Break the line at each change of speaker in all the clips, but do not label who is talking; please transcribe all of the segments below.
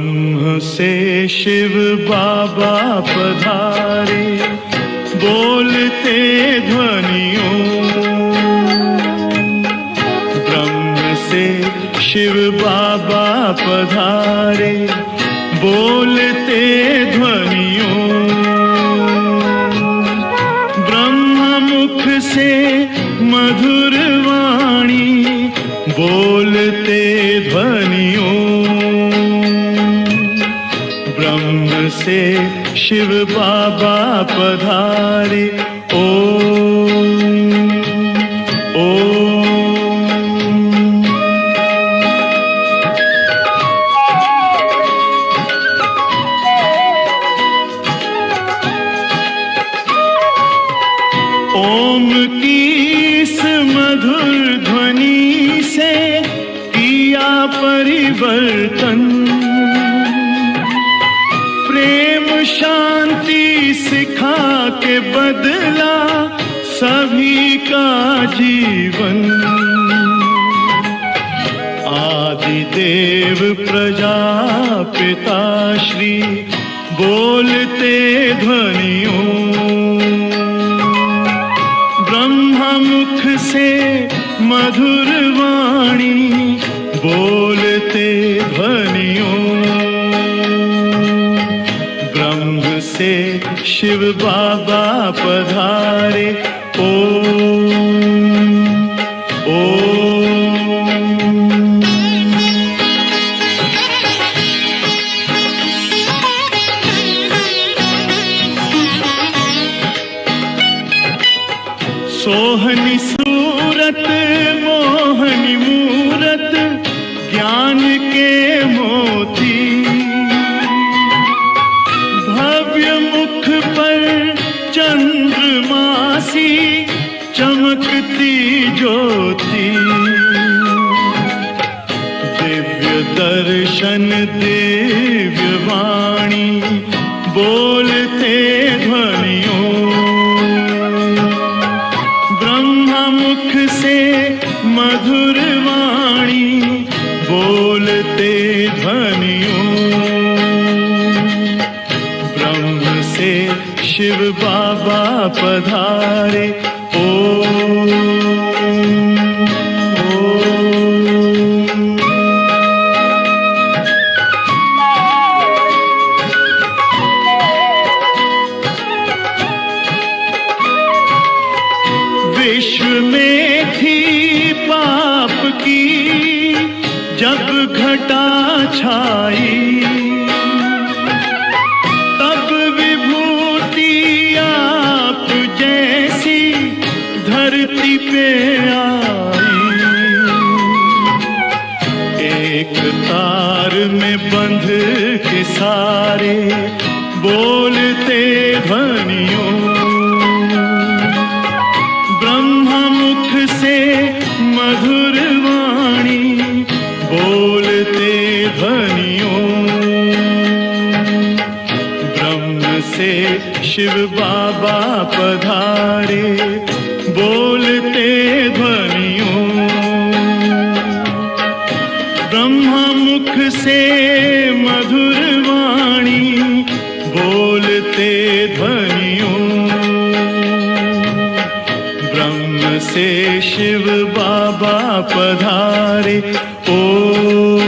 ब्रह्म से शिव बाबा पधारे, बोलते ध्वनियों। ब्रह्म से शिव बाबा पधारे, बोलते ध्वनियों। ब्रह्म मुख से मधुर वाणी, बोलते ध्वनियों। ब्रह्म से शिव बाबा पधारे, ओम ओम। ओम की इस मधुर ध्वनि से किया परिवर्तन, प्रेम शांति सिखा के बदला सभी का जीवन। आदि देव प्रजापिता श्री बोलते ध्वनियों। ब्रह्म मुख से मधुर वाणी, बोलते ध्वनियों। ब्रह्म से शिव बाबा पधारे, ओम ओम। सोहनी सूरत मोहनी मूरत, ज्ञान के मोती। भव्य मुख पर चंद्रमासी, चमकती ज्योति। दिव्य दर्शन दिव्य वाणी, बोलते ध्वनियों। मुख से मधुर वाणी, बोलते ध्वनियों। ब्रह्म से शिव बाबा पधारे, ओम ओम। विश्व में थी पाप की जब घटा छाई, तब विभूति आप जैसी धरती पे आई। एक तार में बंध के सारे, बोलते ध्वनियों। मुख से मधुर वाणी, बोलते ध्वनियों। ब्रह्म से शिव बाबा पधारे, बोलते ध्वनियों। ब्रह्म मुख से मधुर वाणी, बोलते ध्वनियों। ब्रह्म से शिव बाबा पधारे, ओम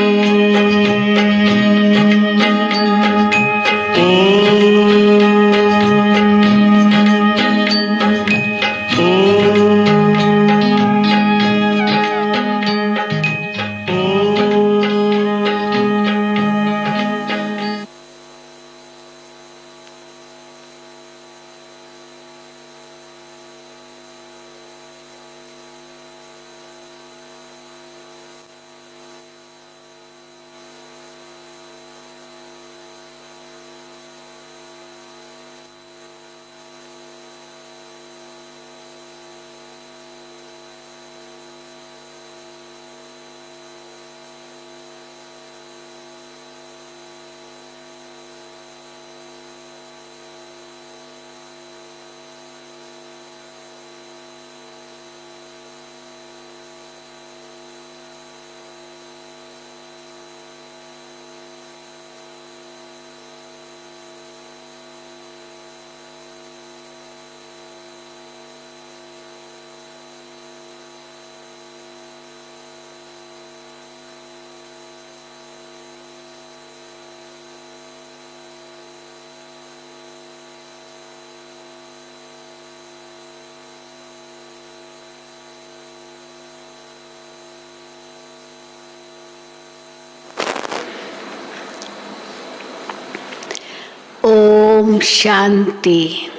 ओम शांति।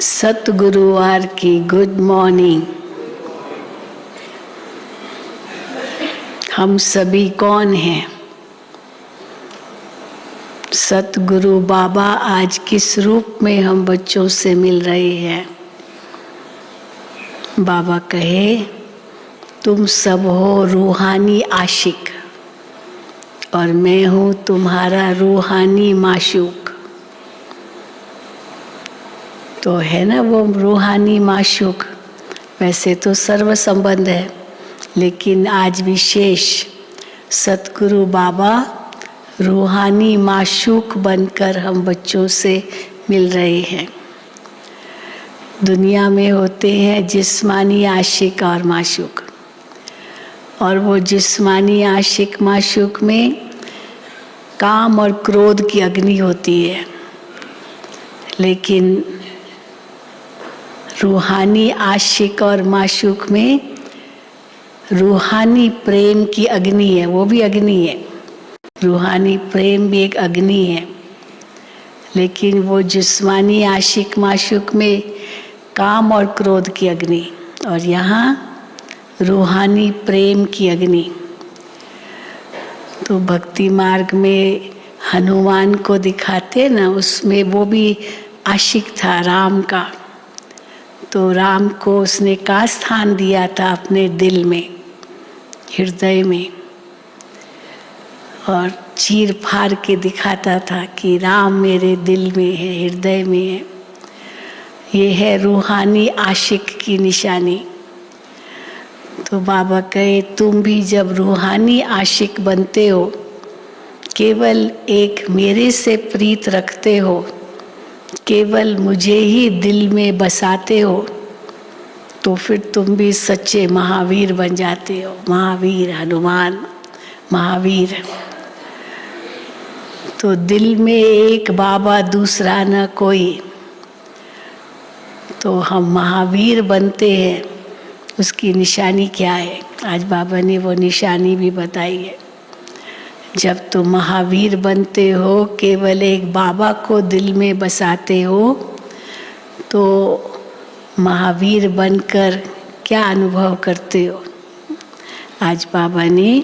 सतगुरुवार की गुड मॉर्निंग। हम सभी कौन हैं? सतगुरु बाबा आज किस रूप में हम बच्चों से मिल रहे हैं? बाबा कहे तुम सब हो रूहानी आशिक और मैं हूँ तुम्हारा रूहानी माशूक। तो है ना वो रूहानी माशूक। वैसे तो सर्व संबंध है, लेकिन आज विशेष सतगुरु बाबा रूहानी माशूक बनकर हम बच्चों से मिल रहे हैं। दुनिया में होते हैं जिस्मानी आशिक और माशूक, और वो जिस्मानी आशिक माशूक में काम और क्रोध की अग्नि होती है, लेकिन रूहानी आशिक और माशूक में रूहानी प्रेम की अग्नि है। वो भी अग्नि है, रूहानी प्रेम भी एक अग्नि है, लेकिन वो जिस्मानी आशिक माशूक में काम और क्रोध की अग्नि, और यहाँ रूहानी प्रेम की अग्नि। तो भक्ति मार्ग में हनुमान को दिखाते ना, उसमें वो भी आशिक था राम का। तो राम को उसने का स्थान दिया था अपने दिल में, हृदय में, और चीर फाड़ के दिखाता था कि राम मेरे दिल में है, हृदय में है। ये है रूहानी आशिक की निशानी। तो बाबा कहे तुम भी जब रूहानी आशिक बनते हो, केवल एक मेरे से प्रीत रखते हो, केवल मुझे ही दिल में बसाते हो, तो फिर तुम भी सच्चे महावीर बन जाते हो। महावीर, हनुमान, महावीर। तो दिल में एक बाबा दूसरा न कोई, तो हम महावीर बनते हैं। उसकी निशानी क्या है? आज बाबा ने वो निशानी भी बताई है। जब तुम महावीर बनते हो, केवल एक बाबा को दिल में बसाते हो, तो महावीर बनकर क्या अनुभव करते हो? आज बाबा ने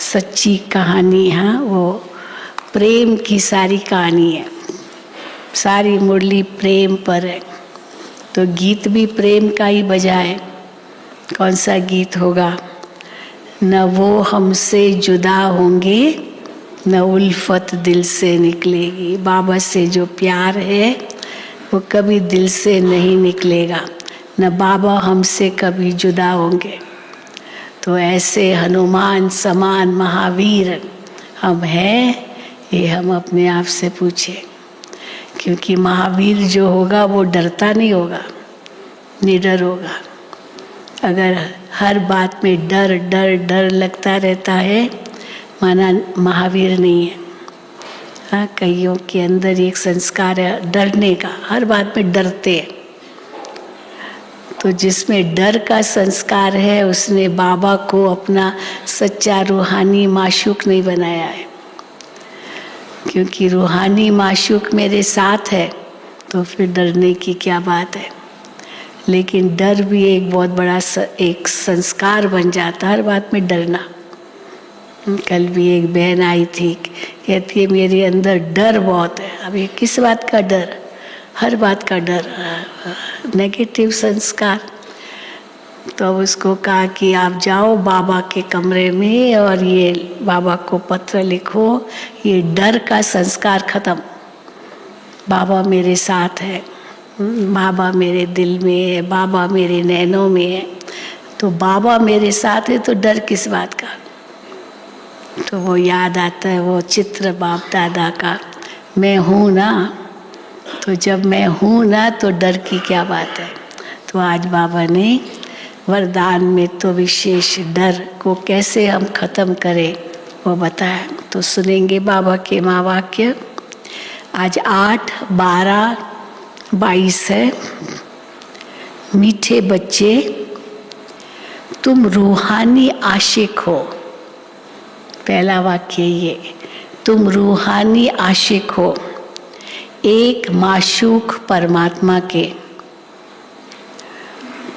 सच्ची कहानी, हाँ, वो प्रेम की सारी कहानी है। सारी मुरली प्रेम पर है, तो गीत भी प्रेम का ही बजा है। कौन सा गीत होगा? न वो हमसे जुदा होंगे, न उल्फत दिल से निकलेगी। बाबा से जो प्यार है वो कभी दिल से नहीं निकलेगा, न बाबा हमसे कभी जुदा होंगे। तो ऐसे हनुमान समान महावीर हम हैं, ये हम अपने आप से पूछें। क्योंकि महावीर जो होगा वो डरता नहीं होगा, निडर होगा। अगर हर बात में डर डर डर लगता रहता है, माना महावीर नहीं है। हाँ, कईयों के अंदर एक संस्कार है डरने का, हर बात में डरते हैं। तो जिसमें डर का संस्कार है, उसने बाबा को अपना सच्चा रूहानी माशूक नहीं बनाया है। क्योंकि रूहानी माशूक मेरे साथ है, तो फिर डरने की क्या बात है। लेकिन डर भी एक बहुत बड़ा एक संस्कार बन जाता है, हर बात में डरना। कल भी एक बहन आई थी, कहती है मेरे अंदर डर बहुत है। अब ये किस बात का डर? हर बात का डर, नेगेटिव संस्कार। तो अब उसको कहा कि आप जाओ बाबा के कमरे में और ये बाबा को पत्र लिखो, ये डर का संस्कार खत्म। बाबा मेरे साथ है, बाबा मेरे दिल में है, बाबा मेरे नैनों में है। तो बाबा मेरे साथ है तो डर किस बात का? तो वो याद आता है वो चित्र बाप दादा का, मैं हूँ ना। तो जब मैं हूँ ना, तो डर की क्या बात है? तो आज बाबा ने वरदान में तो विशेष डर को कैसे हम खत्म करें वो बताया। तो सुनेंगे बाबा के महावाक्य। आज 8, 12, 22 है। मीठे बच्चे, तुम रूहानी आशिक हो। पहला वाक्य ये, तुम रूहानी आशिक हो। एक माशूक परमात्मा के,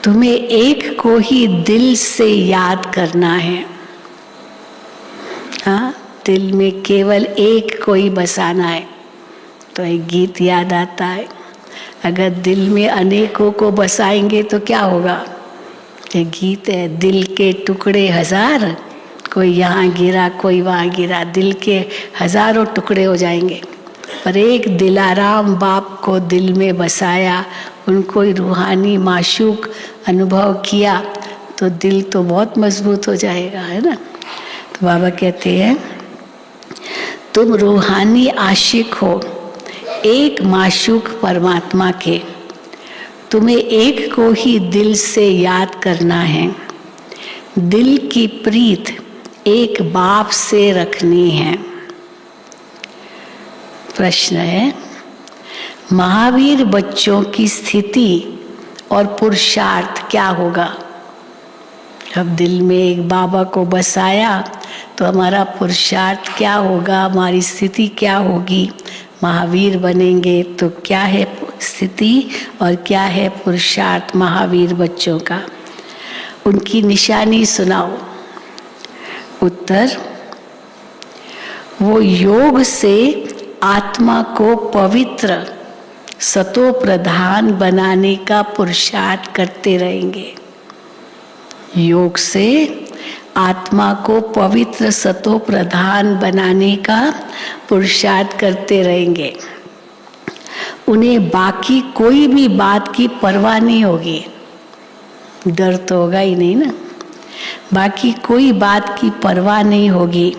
तुम्हें एक को ही दिल से याद करना है। हाँ, दिल में केवल एक को ही बसाना है। तो एक गीत याद आता है, अगर दिल में अनेकों को बसाएंगे तो क्या होगा। ये गीत है, दिल के टुकड़े हजार, कोई यहाँ गिरा कोई वहाँ गिरा, दिल के हजारों टुकड़े हो जाएंगे। पर एक दिलाराम बाप को दिल में बसाया, उनको रूहानी माशूक अनुभव किया, तो दिल तो बहुत मजबूत हो जाएगा, है ना। तो बाबा कहते हैं तुम रूहानी आशिक हो एक माशूक परमात्मा के, तुम्हें एक को ही दिल से याद करना है। दिल की प्रीत एक बाप से रखनी है। प्रश्न है, महावीर बच्चों की स्थिति और पुरुषार्थ क्या होगा। अब दिल में एक बाबा को बसाया तो हमारा पुरुषार्थ क्या होगा, हमारी स्थिति क्या होगी। महावीर बनेंगे तो क्या है स्थिति और क्या है पुरुषार्थ महावीर बच्चों का। उनकी निशानी सुनाओ। उत्तर, वो योग से आत्मा को पवित्र सतो प्रधान बनाने का पुरुषार्थ करते रहेंगे। योग से आत्मा को पवित्र सतो प्रधान बनाने का पुरुषार्थ करते रहेंगे। उन्हें बाकी कोई भी बात की परवाह नहीं होगी। डर तो होगा ही नहीं ना, बाकी कोई बात की परवाह नहीं होगी।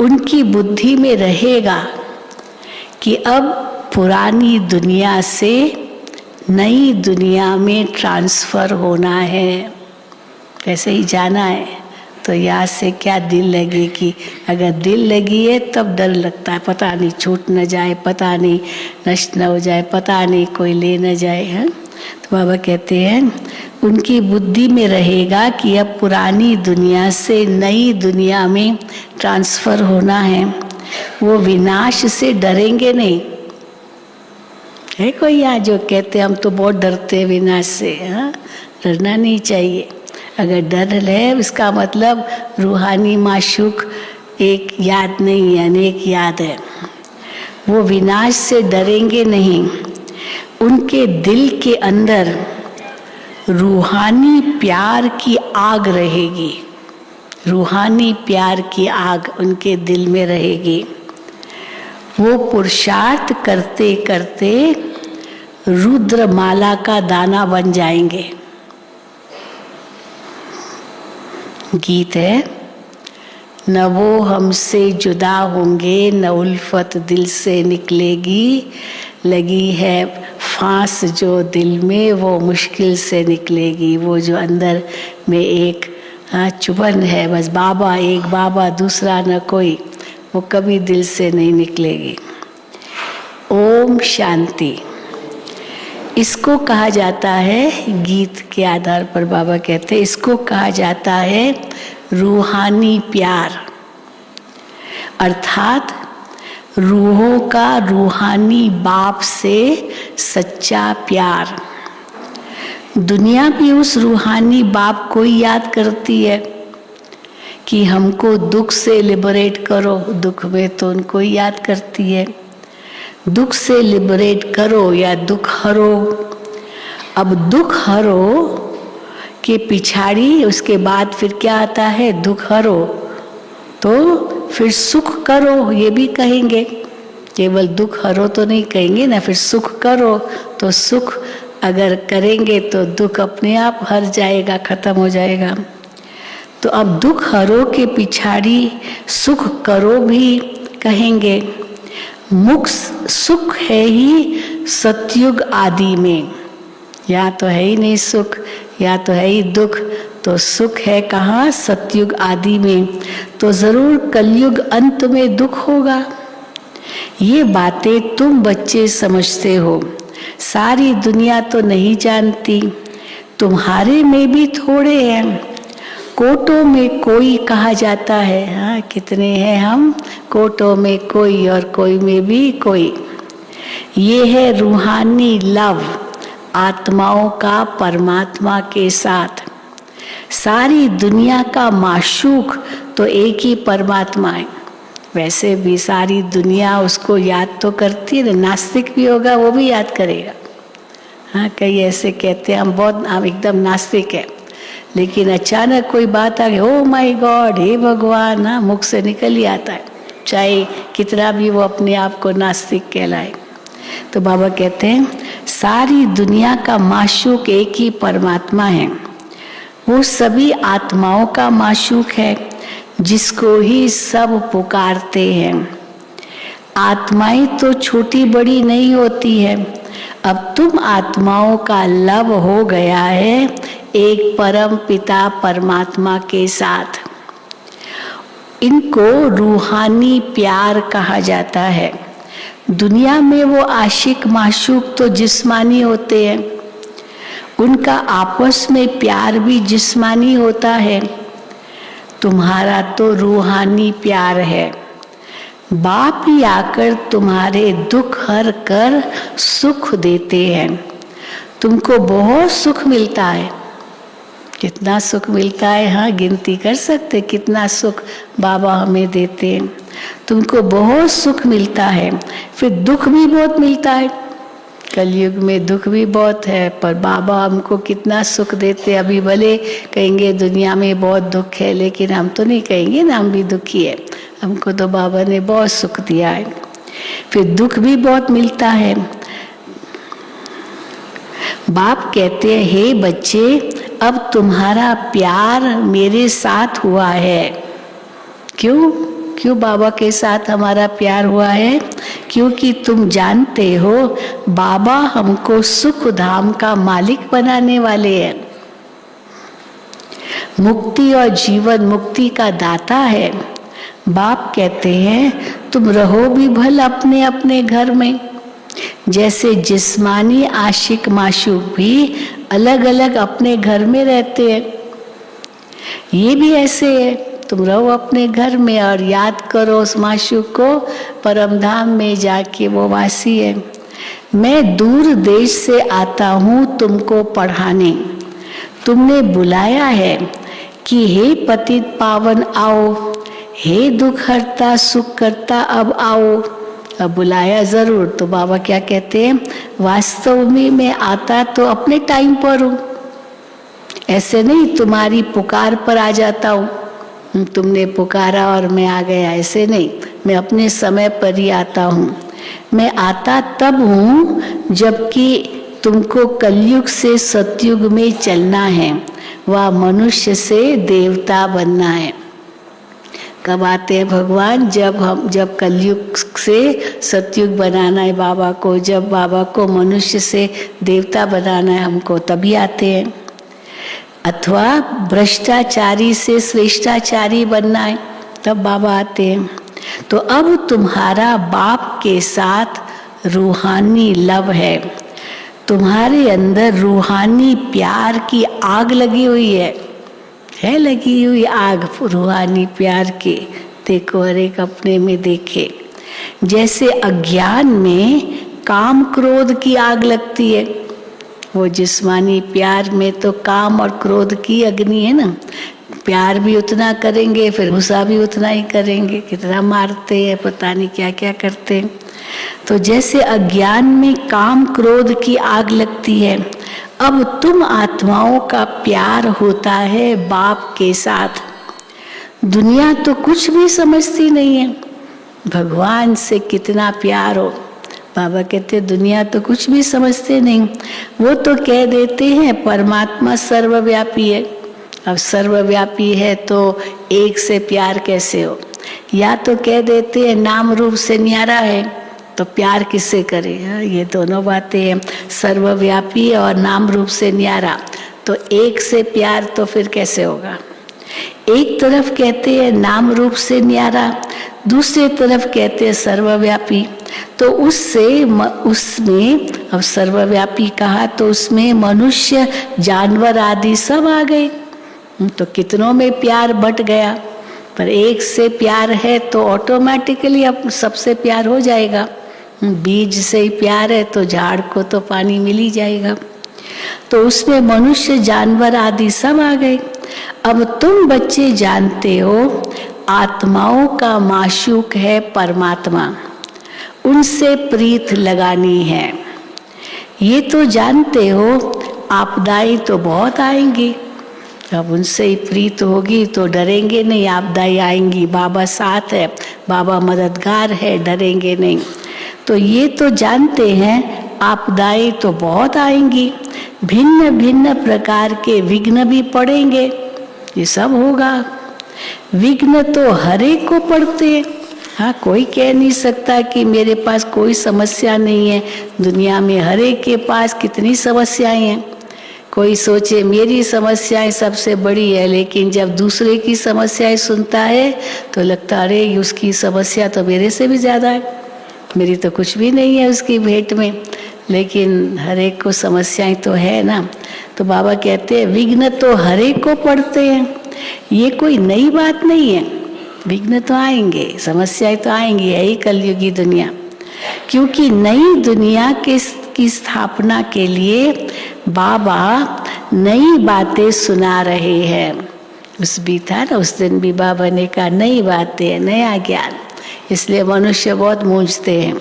उनकी बुद्धि में रहेगा कि अब पुरानी दुनिया से नई दुनिया में ट्रांसफर होना है, वैसे ही जाना है। तो यहाँ से क्या दिल लगेगी, अगर दिल लगी है तब डर लगता है, पता नहीं छूट न जाए, पता नहीं नष्ट न हो जाए, पता नहीं कोई ले न जाए, है। तो बाबा कहते हैं उनकी बुद्धि में रहेगा कि अब पुरानी दुनिया से नई दुनिया में ट्रांसफर होना है। वो विनाश से डरेंगे नहीं। है कोई यहाँ जो कहते हम तो बहुत डरते हैं विनाश से। हाँ, डरना नहीं चाहिए। अगर डर है इसका मतलब रूहानी माशूक एक याद नहीं है, अनेक याद है। वो विनाश से डरेंगे नहीं। उनके दिल के अंदर रूहानी प्यार की आग रहेगी। रूहानी प्यार की आग उनके दिल में रहेगी। वो पुरुषार्थ करते करते रुद्रमाला का दाना बन जाएंगे। गीत है, न वो हमसे जुदा होंगे, न उल्फत दिल से निकलेगी। लगी है फांस जो दिल में, वो मुश्किल से निकलेगी। वो जो अंदर में एक चुभन है, बस बाबा एक बाबा दूसरा न कोई, वो कभी दिल से नहीं निकलेगी। ओम शांति। इसको कहा जाता है, गीत के आधार पर बाबा कहते हैं इसको कहा जाता है रूहानी प्यार, अर्थात रूहों का रूहानी बाप से सच्चा प्यार। दुनिया भी उस रूहानी बाप को ही याद करती है कि हमको दुख से लिबरेट करो। दुख में तो उनको ही याद करती है, दुख से लिबरेट करो या दुख हरो। अब दुख हरो के पिछाड़ी उसके बाद फिर क्या आता है, दुख हरो तो फिर सुख करो ये भी कहेंगे। केवल दुख हरो तो नहीं कहेंगे ना, फिर सुख करो। तो सुख अगर करेंगे तो दुख अपने आप हर जाएगा, खत्म हो जाएगा। तो अब दुख हरो के पिछाड़ी सुख करो भी कहेंगे। मुख सुख है ही सतयुग आदि में, या तो है ही नहीं सुख, या तो है ही दुख। तो सुख है कहाँ, सतयुग आदि में। तो जरूर कलयुग अंत में दुख होगा। ये बातें तुम बच्चे समझते हो, सारी दुनिया तो नहीं जानती। तुम्हारे में भी थोड़े हैं, कोटों में कोई कहा जाता है। हाँ, कितने हैं हम, कोटों में कोई और कोई में भी कोई। ये है रूहानी लव, आत्माओं का परमात्मा के साथ। सारी दुनिया का माशूक तो एक ही परमात्मा है। वैसे भी सारी दुनिया उसको याद तो करती है, नास्तिक भी होगा वो भी याद करेगा। हाँ, कई ऐसे कहते हैं हम एकदम नास्तिक है, लेकिन अचानक कोई बात आ गई, ओ माय गॉड, हे भगवान, हाँ, मुख से निकल ही आता है, चाहे कितना भी वो अपने आप को नास्तिक कहलाए। तो बाबा कहते हैं सारी दुनिया का माशूक एक ही परमात्मा है। वो सभी आत्माओं का माशूक है, जिसको ही सब पुकारते हैं। आत्माएं तो छोटी बड़ी नहीं होती है। अब तुम आत्माओं का लव हो गया है एक परम पिता परमात्मा के साथ। इनको रूहानी प्यार कहा जाता है। दुनिया में वो आशिक माशूक तो जिस्मानी होते हैं, उनका आपस में प्यार भी जिस्मानी होता है। तुम्हारा तो रूहानी प्यार है। बाप ही आकर तुम्हारे दुख हर कर सुख देते हैं। तुमको बहुत सुख मिलता है। कितना सुख मिलता है, हाँ, गिनती कर सकते कितना सुख बाबा हमें देते हैं। तुमको बहुत सुख मिलता है, फिर दुख भी बहुत मिलता है। कलयुग में दुख भी बहुत है, पर बाबा हमको कितना सुख देते हैं। अभी भले कहेंगे दुनिया में बहुत दुख है, लेकिन हम तो नहीं कहेंगे ना हम भी दुखी है। हमको तो बाबा ने बहुत सुख दिया है। फिर दुख भी बहुत मिलता है। बाप कहते हैं, हे बच्चे, अब तुम्हारा प्यार मेरे साथ हुआ है। क्यों क्यों बाबा के साथ हमारा प्यार हुआ है? क्योंकि तुम जानते हो बाबा हमको सुख धाम का मालिक बनाने वाले हैं। मुक्ति और जीवन मुक्ति का दाता है। बाप कहते हैं तुम रहो भी भल अपने अपने घर में। जैसे जिस्मानी आशिक माशूक भी अलग अलग अपने घर में रहते हैं, ये भी ऐसे है। तुम रहो अपने घर में और याद करो उस माशूक को, परम धाम में जाके वो वासी है। मैं दूर देश से आता हूँ तुमको पढ़ाने। तुमने बुलाया है कि हे पतित पावन आओ, हे दुख हरता सुख करता अब आओ। अब बुलाया जरूर, तो बाबा क्या कहते हैं, वास्तव में मैं आता तो अपने टाइम पर हूँ, ऐसे नहीं तुम्हारी पुकार पर आ जाता हूँ। तुमने पुकारा और मैं आ गया, ऐसे नहीं, मैं अपने समय पर ही आता हूँ। मैं आता तब हूँ जबकि तुमको कलयुग से सतयुग में चलना है, वह मनुष्य से देवता बनना है। कब आते हैं भगवान? जब कलयुग से सतयुग बनाना है बाबा को, जब बाबा को मनुष्य से देवता बनाना है हमको, तभी आते हैं। अथवा भ्रष्टाचारी से श्रेष्ठाचारी बनना है, तब बाबा आते हैं। तो अब तुम्हारा बाप के साथ रूहानी लव है। तुम्हारे अंदर रूहानी प्यार की आग लगी हुई है लगी हुई आग रूहानी प्यार की। देखो हर एक अपने में देखे। जैसे अज्ञान में काम क्रोध की आग लगती है, वो जिस्मानी प्यार में तो काम और क्रोध की अग्नि है ना। प्यार भी उतना करेंगे, फिर गुस्सा भी उतना ही करेंगे, कितना मारते हैं, पता नहीं क्या क्या करते हैं। तो जैसे अज्ञान में काम क्रोध की आग लगती है, अब तुम आत्माओं का प्यार होता है बाप के साथ। दुनिया तो कुछ भी समझती नहीं है, भगवान से कितना प्यार हो। बाबा कहते दुनिया तो कुछ भी समझते नहीं, वो तो कह देते हैं परमात्मा सर्वव्यापी है। अब सर्वव्यापी है तो एक से प्यार कैसे हो? या तो कह देते हैं नाम रूप से न्यारा है, तो प्यार किससे करे? ये दोनों बातें हैं, सर्वव्यापी और नाम रूप से न्यारा, तो एक से प्यार तो फिर कैसे होगा? एक तरफ कहते हैं नाम रूप से न्यारा, दूसरी तरफ कहते हैं सर्वव्यापी। तो उसमें अब सर्वव्यापी कहा तो उसमें मनुष्य जानवर आदि सब आ गए, तो कितनों में प्यार बट गया। पर एक से प्यार है तो ऑटोमेटिकली अब सबसे प्यार हो जाएगा। बीज से ही प्यार है तो झाड़ को तो पानी मिल ही जाएगा। तो उसमें मनुष्य जानवर आदि सब आ गए। अब तुम बच्चे जानते हो आत्माओं का माशूक है परमात्मा, उनसे प्रीत लगानी है। ये तो जानते हो आपदाएं तो बहुत आएंगी, अब उनसे ही प्रीत होगी तो डरेंगे नहीं, आपदाएं आएंगी, बाबा साथ है, बाबा मददगार है, डरेंगे नहीं। तो ये तो जानते हैं आपदाएं तो बहुत आएंगी, भिन्न भिन्न प्रकार के विघ्न भी पड़ेंगे, ये सब होगा। विघ्न तो हर एक को पड़ते हैं। हाँ, कोई कह नहीं सकता कि मेरे पास कोई समस्या नहीं है। दुनिया में हर एक के पास कितनी समस्याएं हैं। कोई सोचे मेरी समस्याएं सबसे बड़ी है, लेकिन जब दूसरे की समस्याएं सुनता है तो लगता है अरे उसकी समस्या तो मेरे से भी ज़्यादा है, मेरी तो कुछ भी नहीं है उसकी भेंट में। लेकिन हर एक को समस्याएं तो है ना। तो बाबा कहते हैं विघ्न तो हर एक को पड़ते हैं, ये कोई नई बात नहीं है। विघ्न तो आएंगे, समस्याएं तो आएंगी, यही कलयुगी दुनिया। क्योंकि नई दुनिया की स्थापना के लिए बाबा नई बातें सुना रहे हैं। उस भी था ना, उस दिन भी बाबा ने कहा नई बातें, नया ज्ञान, इसलिए मनुष्य बहुत मूंझते हैं।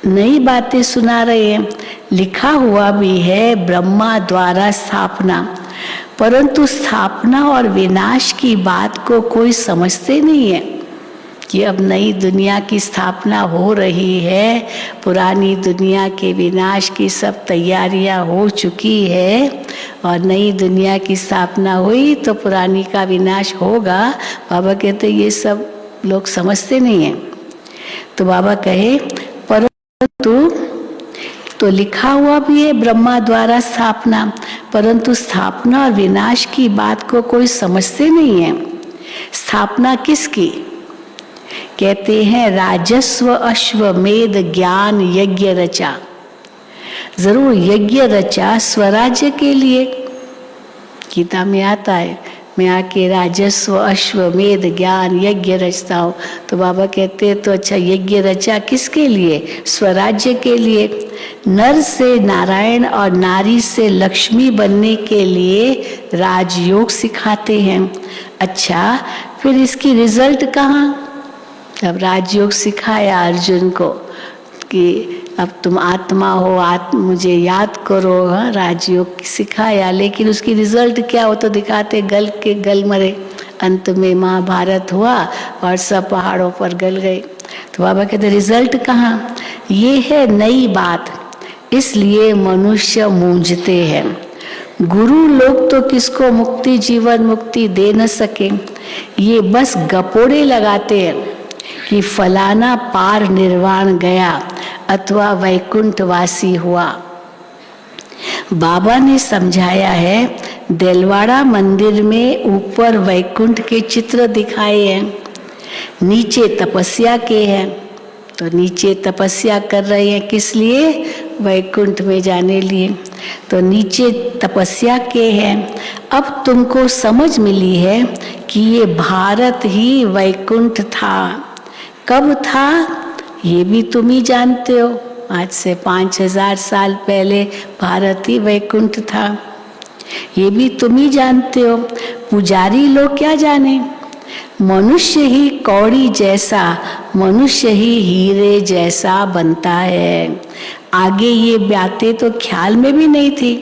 नई बातें सुना रहे हैं। लिखा हुआ भी है ब्रह्मा द्वारा स्थापना, परंतु स्थापना और विनाश की बात को कोई समझते नहीं है कि अब नई दुनिया की स्थापना हो रही है, पुरानी दुनिया के विनाश की सब तैयारियां हो चुकी है और नई दुनिया की स्थापना हुई तो पुरानी का विनाश होगा। बाबा कहते ये सब लोग समझते नहीं हैं। तो बाबा कहे परंतु तो लिखा हुआ भी है ब्रह्मा द्वारा स्थापना, परंतु स्थापना और विनाश की बात को कोई समझते नहीं है। स्थापना किसकी? कहते हैं राजस्व अश्वमेध ज्ञान यज्ञ रचा। जरूर यज्ञ रचा स्वराज्य के लिए। गीता में आता है मैं आके राजस्व अश्वमेध ज्ञान यज्ञ रचता हूँ। तो बाबा कहते हैं तो अच्छा यज्ञ रचा किसके लिए? स्वराज्य के लिए। नर से नारायण और नारी से लक्ष्मी बनने के लिए राजयोग सिखाते हैं। अच्छा फिर इसकी रिजल्ट कहाँ? अब राजयोग सिखाया अर्जुन को कि अब तुम आत्मा हो, मुझे याद करो। हाँ, राजयोग सिखाया, लेकिन उसकी रिजल्ट क्या हो तो दिखाते गल के गल मरे। अंत में महाभारत हुआ और सब पहाड़ों पर गल गए। तो बाबा कहते रिजल्ट कहाँ? ये है नई बात, इसलिए मनुष्य मूंझते हैं। गुरु लोग तो किसको मुक्ति जीवन मुक्ति दे न सके, ये बस गपोड़े लगाते हैं कि फलाना पार निर्वाण गया अथवा वैकुंठवासी हुआ। बाबा ने समझाया है देलवाड़ा मंदिर में ऊपर वैकुंठ के चित्र दिखाए हैं, नीचे तपस्या के हैं। तो नीचे तपस्या कर रहे हैं किस लिए? वैकुंठ में जाने लिए। तो नीचे तपस्या के हैं। अब तुमको समझ मिली है कि ये भारत ही वैकुंठ था। कब था ये भी तुम ही जानते हो। आज से 5000 साल पहले भारत ही वैकुंठ था, ये भी तुम ही जानते हो। पुजारी लोग क्या जाने। मनुष्य ही कौड़ी जैसा, मनुष्य ही हीरे जैसा बनता है। आगे ये बातें तो ख्याल में भी नहीं थी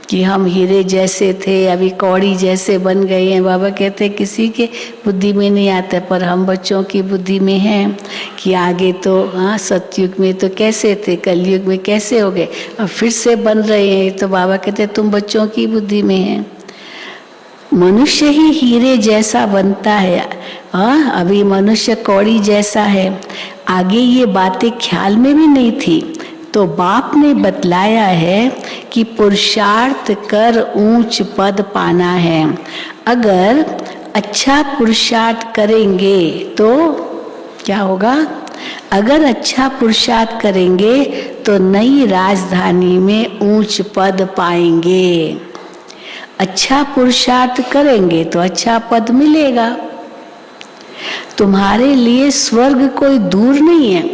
कि हम हीरे जैसे थे अभी कौड़ी जैसे बन गए हैं। बाबा कहते किसी के बुद्धि में नहीं आता, पर हम बच्चों की बुद्धि में हैं कि आगे तो हाँ सतयुग में तो कैसे थे, कलयुग में कैसे हो गए और फिर से बन रहे हैं। तो बाबा कहते तुम बच्चों की बुद्धि में हैं। मनुष्य ही हीरे जैसा बनता है। हाँ, अभी मनुष्य कौड़ी जैसा है। आगे ये बातें ख्याल में भी नहीं थी। तो बाप ने बतलाया है कि पुरुषार्थ कर ऊंच पद पाना है। अगर अच्छा पुरुषार्थ करेंगे तो क्या होगा? अगर अच्छा पुरुषार्थ करेंगे तो नई राजधानी में ऊंच पद पाएंगे। अच्छा पुरुषार्थ करेंगे तो अच्छा पद मिलेगा। तुम्हारे लिए स्वर्ग कोई दूर नहीं है।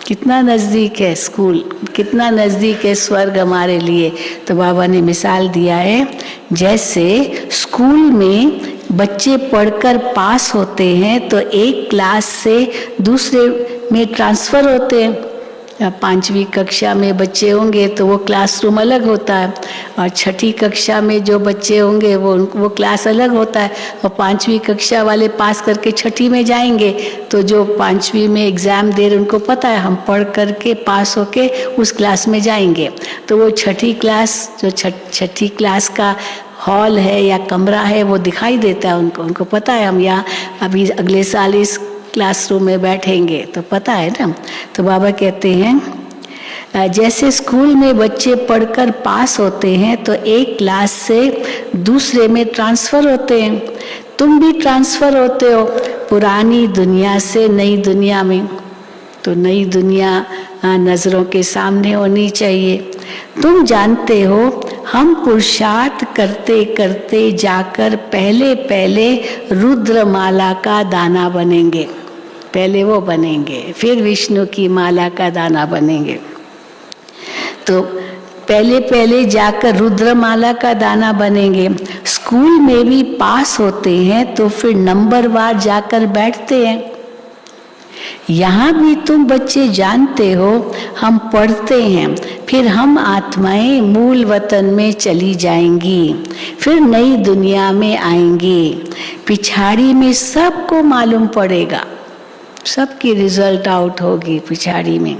कितना नज़दीक है स्कूल, कितना नज़दीक है स्वर्ग हमारे लिए। तो बाबा ने मिसाल दिया है, जैसे स्कूल में बच्चे पढ़कर पास होते हैं तो एक क्लास से दूसरे में ट्रांसफ़र होते हैं। 5वीं कक्षा में बच्चे होंगे तो वो क्लासरूम अलग होता है, और 6ठी कक्षा में जो बच्चे होंगे वो क्लास अलग होता है। और 5वीं कक्षा वाले पास करके 6ठी में जाएंगे तो जो 5वीं में एग्ज़ाम दे रहे उनको पता है हम पढ़ करके पास होके उस क्लास में जाएंगे। तो वो 6ठी क्लास, जो 6ठी क्लास का हॉल है या कमरा है वो दिखाई देता है उनको पता है हम यहाँ अभी अगले साल इस क्लासरूम में बैठेंगे, तो पता है ना। तो बाबा कहते हैं जैसे स्कूल में बच्चे पढ़कर पास होते हैं तो एक क्लास से दूसरे में ट्रांसफ़र होते हैं। तुम भी ट्रांसफ़र होते हो पुरानी दुनिया से नई दुनिया में। तो नई दुनिया नज़रों के सामने होनी चाहिए। तुम जानते हो हम पुरुषार्थ करते करते जाकर पहले पहले रुद्रमाला का दाना बनेंगे। पहले वो बनेंगे, फिर विष्णु की माला का दाना बनेंगे। तो पहले पहले जाकर रुद्रमाला का दाना बनेंगे। स्कूल में भी पास होते हैं तो फिर नंबरवार जाकर बैठते हैं। यहाँ भी तुम बच्चे जानते हो हम पढ़ते हैं, फिर हम आत्माएं मूल वतन में चली जाएंगी, फिर नई दुनिया में आएंगी। पिछाड़ी में सबको मालूम पड़ेगा, सबकी रिजल्ट आउट होगी पिछाड़ी में,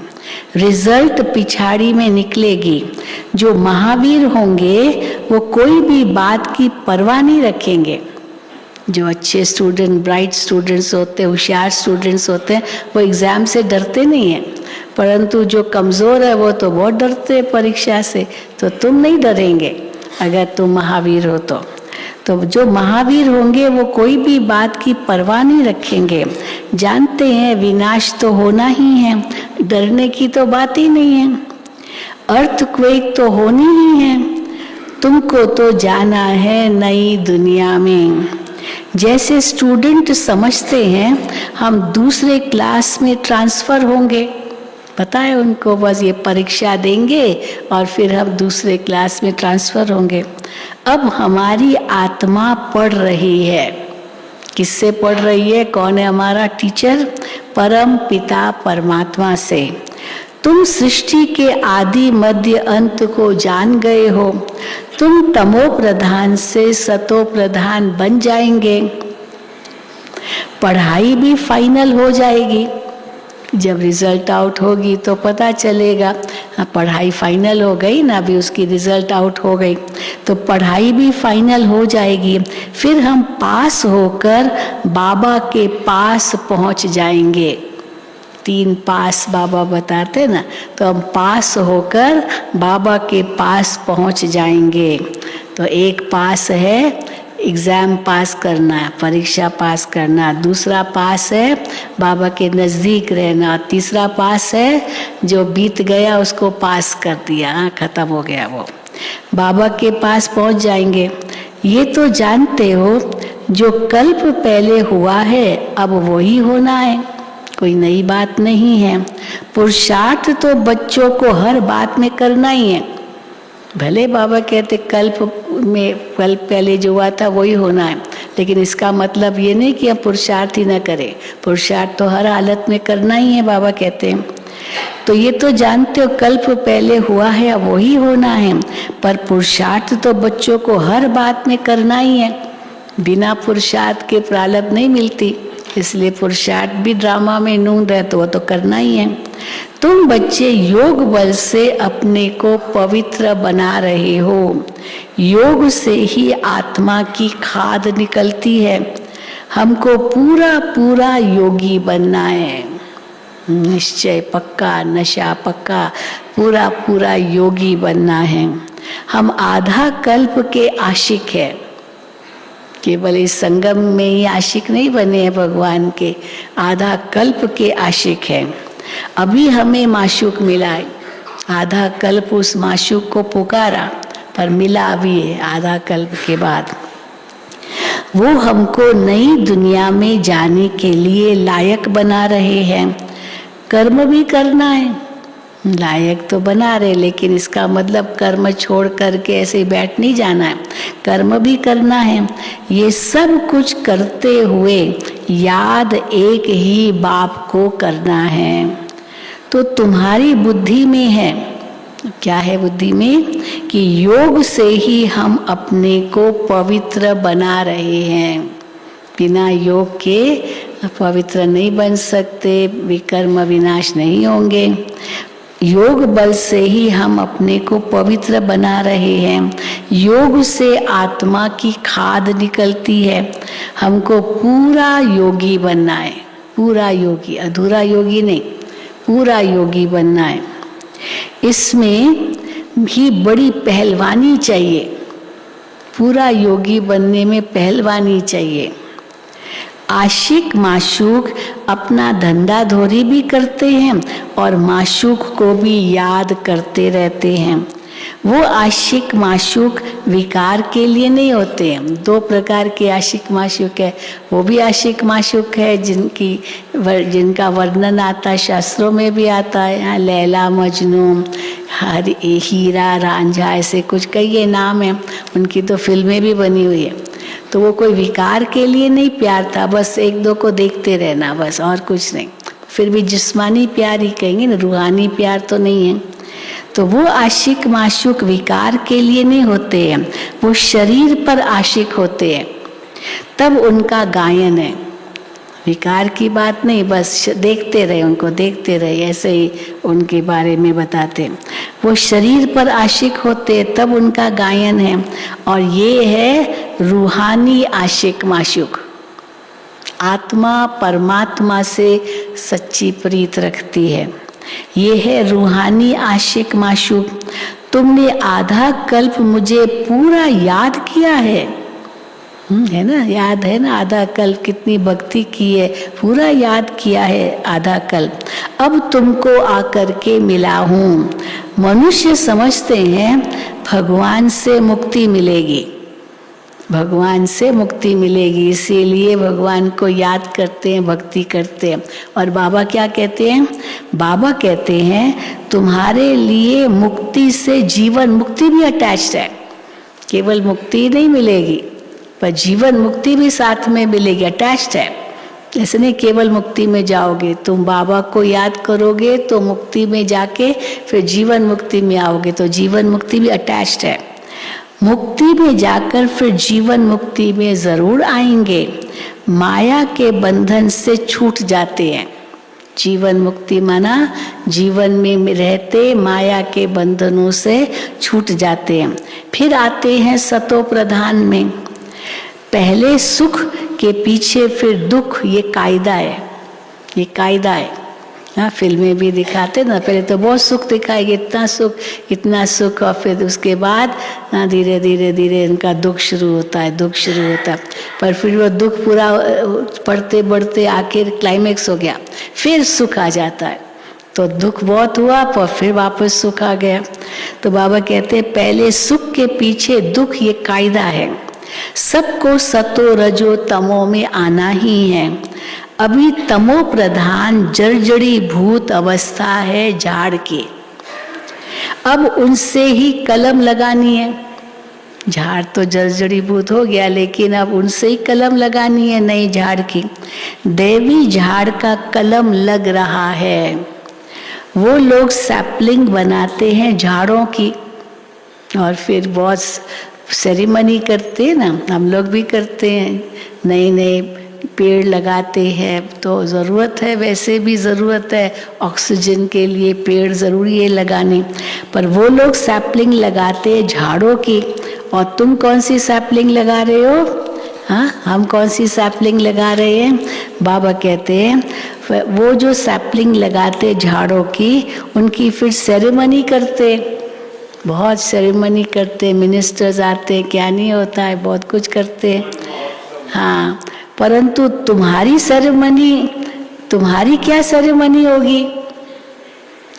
रिजल्ट पिछाड़ी में निकलेगी। जो महावीर होंगे वो कोई भी बात की परवाह नहीं रखेंगे। जो अच्छे स्टूडेंट, ब्राइट स्टूडेंट्स होते हैं, होशियार स्टूडेंट्स होते हैं, वो एग्ज़ाम से डरते नहीं हैं। परंतु जो कमज़ोर है वो तो बहुत डरते हैं परीक्षा से। तो तुम नहीं डरेंगे अगर तुम महावीर हो तो जो महावीर होंगे वो कोई भी बात की परवाह नहीं रखेंगे। जानते हैं विनाश तो होना ही है, डरने की तो बात ही नहीं है। अर्थक्वेक तो होनी ही है, तुमको तो जाना है नई दुनिया में। जैसे स्टूडेंट समझते हैं हम दूसरे क्लास में ट्रांसफ़र होंगे, पता है उनको बस ये परीक्षा देंगे और फिर हम दूसरे क्लास में ट्रांसफ़र होंगे। अब हमारी आत्मा पढ़ रही है। किससे पढ़ रही है? कौन है हमारा टीचर? परम पिता परमात्मा से। तुम सृष्टि के आदि मध्य अंत को जान गए हो। तुम तमो प्रधान से सतो प्रधान बन जाएंगे। पढ़ाई भी फाइनल हो जाएगी। जब रिजल्ट आउट होगी तो पता चलेगा। हाँ, पढ़ाई फाइनल हो गई ना, अभी उसकी रिजल्ट आउट हो गई तो पढ़ाई भी फाइनल हो जाएगी। फिर हम पास होकर बाबा के पास पहुंच जाएंगे। 3 पास बाबा बताते ना, तो हम पास होकर बाबा के पास पहुंच जाएंगे। तो एक पास है एग्ज़ाम पास करना, परीक्षा पास करना, दूसरा पास है बाबा के नज़दीक रहना, तीसरा पास है जो बीत गया उसको पास कर दिया, ख़त्म हो गया वो, बाबा के पास पहुंच जाएंगे। ये तो जानते हो जो कल्प पहले हुआ है अब वही होना है, कोई नई बात नहीं है। पुरुषार्थ तो बच्चों को हर बात में करना ही है। भले बाबा कहते कल्प पहले जो हुआ था वही होना है, लेकिन इसका मतलब ये नहीं कि हम पुरुषार्थ ही ना करें। पुरुषार्थ तो हर हालत में करना ही है, बाबा कहते हैं। तो ये तो जानते हो कल्प पहले हुआ है अब वही होना है, पर पुरुषार्थ तो बच्चों को हर बात में करना ही है। बिना पुरुषार्थ के प्रारब्ध नहीं मिलती, इसलिए पुरुषार्थ भी ड्रामा में नून है तो वो तो करना ही है। तुम बच्चे योग बल से अपने को पवित्र बना रहे हो। योग से ही आत्मा की खाद निकलती है। हमको पूरा पूरा योगी बनना है। निश्चय पक्का, नशा पक्का, पूरा पूरा योगी बनना है। हम आधा कल्प के आशिक हैं, केवल इस संगम में ही आशिक नहीं बने हैं भगवान के, आधा कल्प के आशिक हैं। अभी हमें माशूक मिला है, आधा कल्प उस माशूक को पुकारा पर मिला अभी है, आधा कल्प के बाद। वो हमको नई दुनिया में जाने के लिए लायक बना रहे हैं। कर्म भी करना है, लायक तो बना रहे, लेकिन इसका मतलब कर्म छोड़ करके ऐसे ही बैठ नहीं जाना है, कर्म भी करना है। ये सब कुछ करते हुए याद एक ही बाप को करना है। तो तुम्हारी बुद्धि में है, क्या है बुद्धि में, कि योग से ही हम अपने को पवित्र बना रहे हैं। बिना योग के पवित्र नहीं बन सकते, विकर्म विनाश नहीं होंगे। योग बल से ही हम अपने को पवित्र बना रहे हैं। योग से आत्मा की खाद निकलती है। हमको पूरा योगी बनना है, पूरा योगी, अधूरा योगी नहीं, पूरा योगी बनना है। इसमें भी बड़ी पहलवानी चाहिए, पूरा योगी बनने में पहलवानी चाहिए। आशिक माशूक अपना धंधा धोरी भी करते हैं और माशूक को भी याद करते रहते हैं। वो आशिक माशूक विकार के लिए नहीं होते हैं। दो प्रकार के आशिक माशूक है, वो भी आशिक माशूक है जिनका वर्णन आता है, शास्त्रों में भी आता है। यहाँ लैला मजनू, हीरा रांझा, ऐसे कुछ कई नाम हैं, उनकी तो फिल्में भी बनी हुई है। तो वो कोई विकार के लिए नहीं प्यार था, बस एक दो को देखते रहना बस, और कुछ नहीं। फिर भी जिस्मानी प्यार ही कहेंगे ना, रूहानी प्यार तो नहीं है। तो वो आशिक माशूक विकार के लिए नहीं होते हैं, वो शरीर पर आशिक होते हैं, तब उनका गायन है। विकार की बात नहीं, बस देखते रहे, उनको देखते रहे, ऐसे ही उनके बारे में बताते। वो शरीर पर आशिक होते तब उनका गायन है। और ये है रूहानी आशिक माशूक। आत्मा परमात्मा से सच्ची प्रीत रखती है, ये है रूहानी आशिक माशूक। तुमने आधा कल्प मुझे पूरा याद किया है ना, याद है ना, आधा कल्प कितनी भक्ति की है, पूरा याद किया है आधा कल्प। अब तुमको आकर के मिला हूँ। मनुष्य समझते हैं भगवान से मुक्ति मिलेगी, भगवान से मुक्ति मिलेगी, इसीलिए भगवान को याद करते हैं, भक्ति करते हैं। और बाबा क्या कहते हैं, बाबा कहते हैं तुम्हारे लिए मुक्ति से जीवन मुक्ति भी अटैच्ड है। केवल मुक्ति नहीं मिलेगी पर जीवन मुक्ति भी साथ में मिलेगी, अटैच्ड है। ऐसे नहीं केवल मुक्ति में जाओगे, तुम बाबा को याद करोगे तो मुक्ति में जाके फिर जीवन मुक्ति में आओगे, तो जीवन मुक्ति भी अटैच्ड है। मुक्ति में जाकर फिर जीवन मुक्ति में जरूर आएंगे, माया के बंधन से छूट जाते हैं। जीवन मुक्ति माना जीवन में रहते माया के बंधनों से छूट जाते हैं। फिर आते हैं सतो प्रधान में, पहले सुख के पीछे फिर दुख, ये कायदा है, ये कायदा है। हाँ, फिल्में भी दिखाते ना, पहले तो बहुत सुख दिखाएंगे, इतना सुख, और फिर उसके बाद धीरे धीरे धीरे इनका दुख शुरू होता है, दुख शुरू होता है। पर फिर वो दुख पूरा बढ़ते बढ़ते आखिर क्लाइमेक्स हो गया, फिर सुख आ जाता है। तो दुख बहुत हुआ पर फिर वापस सुख आ गया। तो बाबा कहते हैं पहले सुख के पीछे दुख, ये कायदा है। सबको सतो रजो तमो में आना ही है। अभी तमो प्रधान जर्जरी भूत अवस्था है झाड़ की, अब उनसे ही कलम लगानी है। झाड़ तो जर्जरी भूत हो गया, लेकिन अब उनसे ही कलम लगानी है नई झाड़ की। देवी झाड़ का कलम लग रहा है। वो लोग सैपलिंग बनाते हैं झाड़ों की और फिर बहुत सेरेमनी करते हैं ना, हम लोग भी करते हैं, नए नए पेड़ लगाते हैं। तो ज़रूरत है, वैसे भी ज़रूरत है, ऑक्सीजन के लिए पेड़ ज़रूरी है लगाने। पर वो लोग सैपलिंग लगाते हैं झाड़ों की, और तुम कौन सी सैपलिंग लगा रहे हो? हाँ, हम कौन सी सैपलिंग लगा रहे हैं? बाबा कहते हैं वो जो सैपलिंग लगाते झाड़ों की, उनकी फिर सेरेमनी करते, बहुत सेरेमनी करते, मिनिस्टर्स आते, क्या नहीं होता है, बहुत कुछ करते हैं। हाँ, परंतु तुम्हारी सेरेमनी, तुम्हारी क्या सेरेमनी होगी?